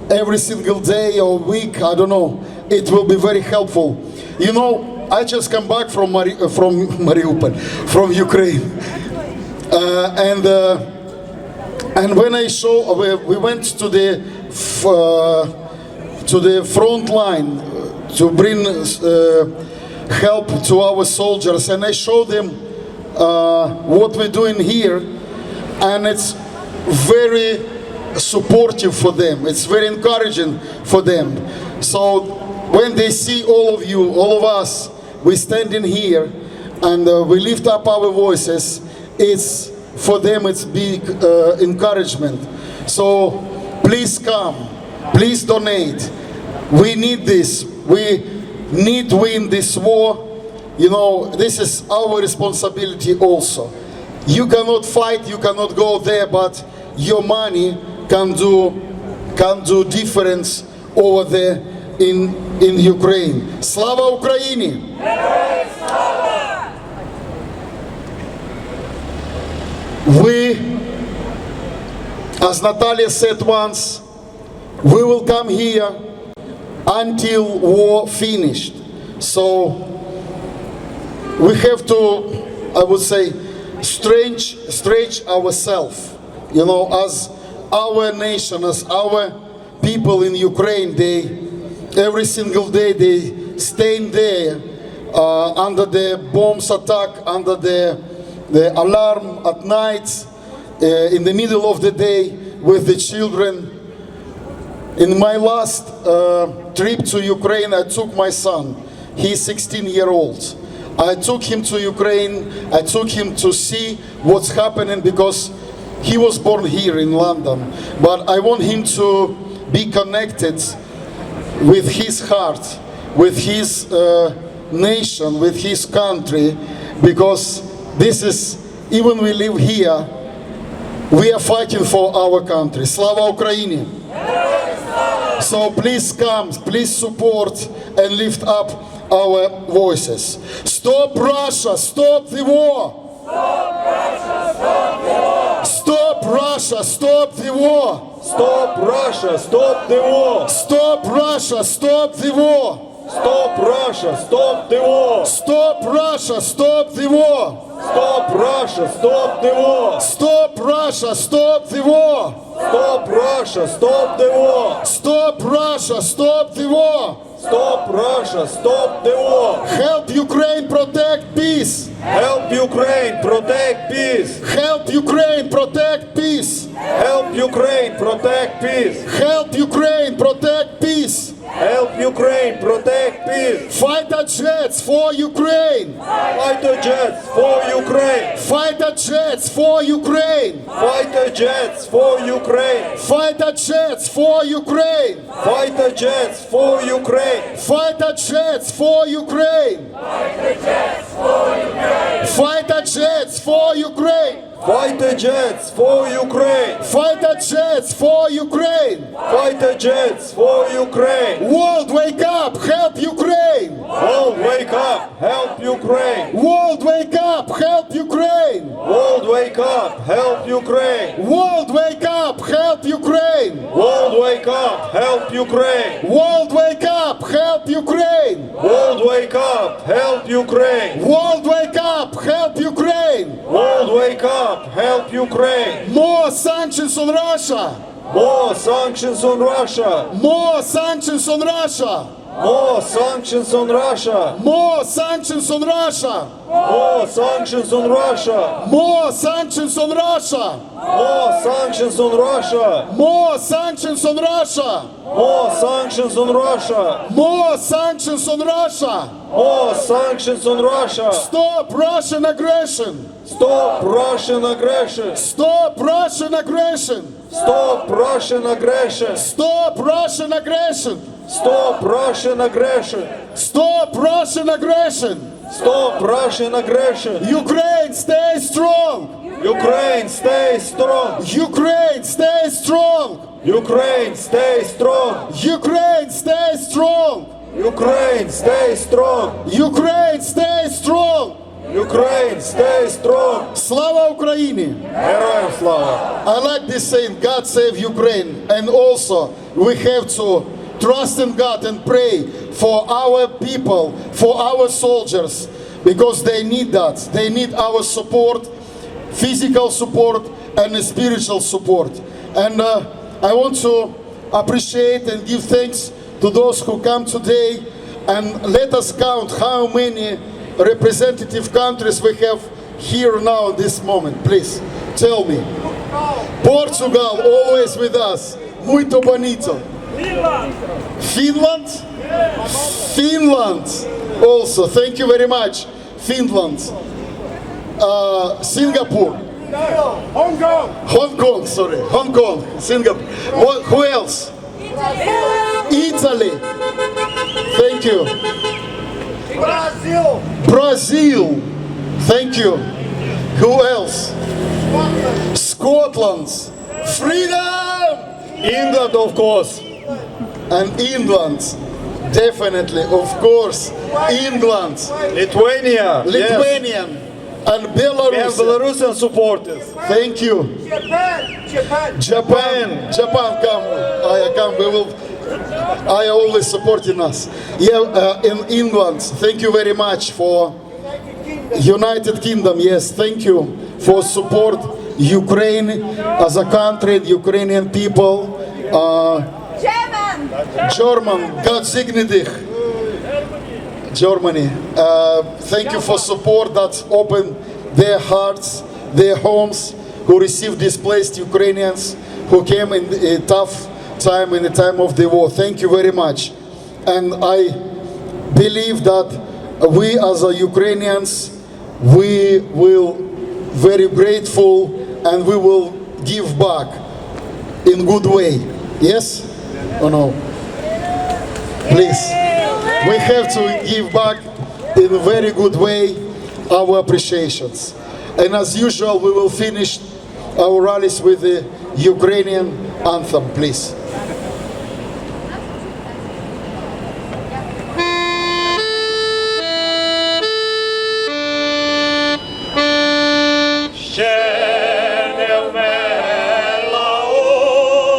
every single day or week, I don't know, it will be very helpful. You know, I just come back from Mariupol, from Ukraine, and when I we went to the front line to bring help to our soldiers, and I showed them what we're doing here, and it's very supportive for them. It's very encouraging for them. So when they see all of you, all of us, we standing here and we lift up our voices, it's for them, it's big encouragement. So please come, please donate. We need this. We need to win this war. You know, this is our responsibility also. You cannot fight, you cannot go there, but your money can do difference over there in Ukraine. Slava Ukraini! We, as Natalia said once, we will come here until war finished. So we have to, I would say, stretch ourselves. You know, as our nation, as our people in Ukraine, every single day they stay there under the bombs attack, under the alarm at night, in the middle of the day with the children. In my last trip to Ukraine, I took my son. He's 16-year-old. I took him to Ukraine. I took him to see what's happening because he was born here in London. But I want him to be connected with his heart, with his nation, with his country, because this is, even we live here, we are fighting for our country. Slava Ukraini! So please come, please support and lift up our voices. Stop Russia, stop the war! Stop Russia, stop the war! Stop Russia, stop the war! Stop Russia, stop the war! Stop Russia, stop the war! Stop Russia, stop the war! Stop Russia, stop the war! Stop Russia, stop the war! Stop Russia, stop the war! Stop Russia, stop the war! Stop Russia, stop the war! Help Ukraine protect peace! Help Ukraine protect peace! Help Ukraine protect peace! Help Ukraine protect peace! Help Ukraine protect peace! Help Ukraine, protect peace. Fighter jets for Ukraine. Fighter jets for Ukraine. Fighter jets for Ukraine. Fighter jets for Ukraine. Fighter jets for Ukraine. Fighter jets for Ukraine. Fighter jets for Ukraine. Fighter jets for Ukraine. Fighter jets for Ukraine. Fighter jets for Ukraine. Fighter jets for Ukraine. World, wake up, help Ukraine. World, wake up, help Ukraine. World, wake up, help Ukraine. World, wake up, help Ukraine. World, wake up, help Ukraine. World, wake up, help Ukraine. World, wake up, help Ukraine. World, wake up, help Ukraine. World, wake up, help Ukraine. World, wake up, help Ukraine. More sanctions on Russia. More sanctions on Russia. More sanctions on Russia. More sanctions on Russia. More sanctions on Russia. More sanctions on Russia. More sanctions on Russia. More sanctions on Russia. More sanctions on Russia. More sanctions on Russia. More sanctions on Russia. More sanctions on Russia. Stop Russian aggression. Stop Russian aggression. Stop Russian aggression. Stop Russian aggression. Stop Russian aggression. Stop Russian aggression. Stop Russian aggression. Stop Russian aggression. Ukraine, stay strong. Ukraine, stay strong. Ukraine, stay strong. Ukraine, stay strong. Ukraine, stay strong. Ukraine, stay strong. Ukraine, stay strong. Ukraine, stay strong. Слава Україні! Героям слава. I like this saying, God save Ukraine. And also, we have to trust in God and pray for our people, for our soldiers, because they need that. They need our support, physical support and spiritual support. And I want to appreciate and give thanks to those who come today, and let us count how many representative countries we have here now in this moment. Please tell me. Portugal always with us. Muito bonito. Finland? Finland also. Thank you very much. Finland. Singapore. Hong Kong. Hong Kong, sorry. Hong Kong. Singapore. Who else? Italy. Thank you. Brazil. Brazil. Thank you. Who else? Scotland. Freedom! England, of course. And England. Definitely, of course. England. Lithuania. Yes. Lithuanian. And We have Belarus. Belarusian supporters. Thank you. Japan. Japan. Japan, come. Come. We will. I always supporting us. Yeah, in England. Thank you very much for United Kingdom. Yes, thank you for support Ukraine as a country, Ukrainian people. German. God segne dich. Germany. Thank you for support that opened their hearts, their homes, who received displaced Ukrainians, who came in a tough time, in the time of the war. Thank you very much. And I believe that we as a Ukrainians, we will very grateful and we will give back in good way. Yes or no? Please. We have to give back in a very good way our appreciations. And as usual, we will finish our rallies with the Ukrainian anthem, please. Ще не вмерла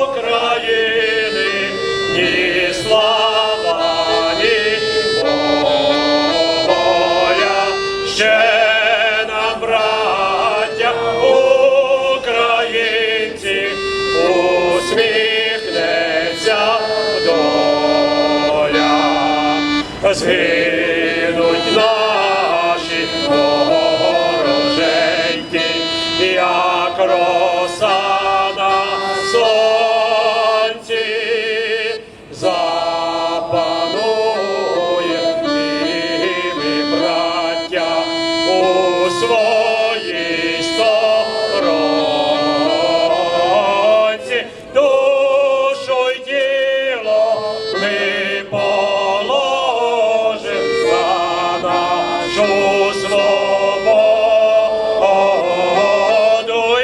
України, ні слава, ні воля. Ще нам, браття українці, усміхнеться доля. Згинуть наші вороженьки, як роса на сонці, запалає своїй сторонці, душу й тіло ми положим за нашу свободу і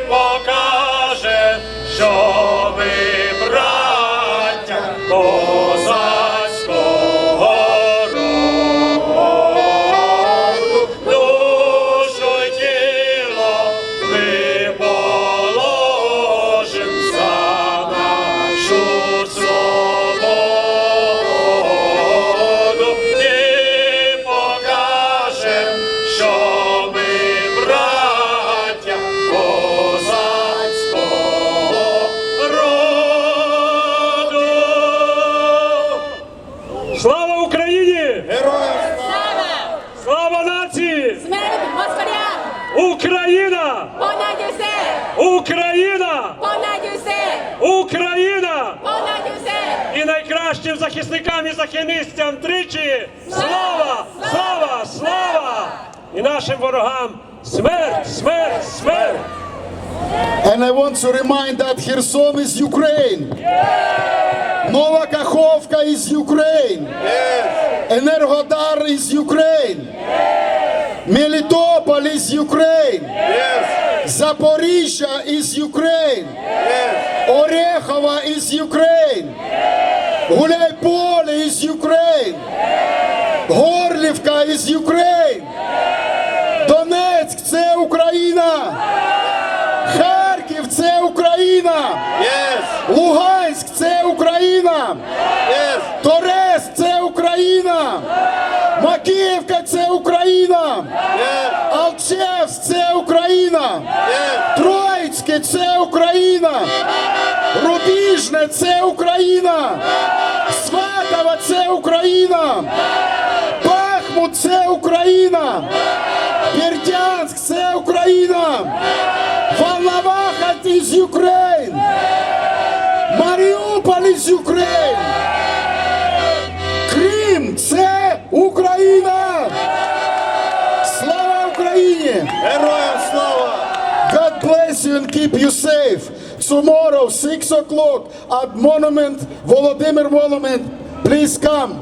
покажем, що ми браття козацького роду. Душу й тіло ми положим за нашу свободу і покажем, що ми браття козацького роду. Слава Україні! Героям Слава нації! Смерть москалям! Україна! Понад усе! Україна! Понад усе! Україна! Понад усе! І найкращим захисникам і захисницям тричі слава! Слава! Слава! І нашим ворогам смерть! Смерть! Смерть! And I want to remind that Kherson is Ukraine. Nova Kakhovka is Ukraine. Enerhodar is Ukraine. Melitopol is Ukraine. Zaporizhia is Ukraine. Orechova is Ukraine. Guляйполе is Ukraine. Горлівка is Ukraine. Донецьк – це Україна. Харків – це Україна! Луганськ – це Україна! Торецьк – це Україна! Макіївка – це Україна! Алчевськ – це Україна! Троїцьке – це Україна! Рубіжне – це Україна! Сватове – це Україна! Бахмут – це Україна! Бердянськ – це Україна! Волноваха is Ukraine! Маріуполь is Ukraine! Крим – це Україна! Слава Україні! Героям слава! God bless you and keep you safe. Tomorrow, 6 o'clock at Monument, Volodymyr Monument. Please come.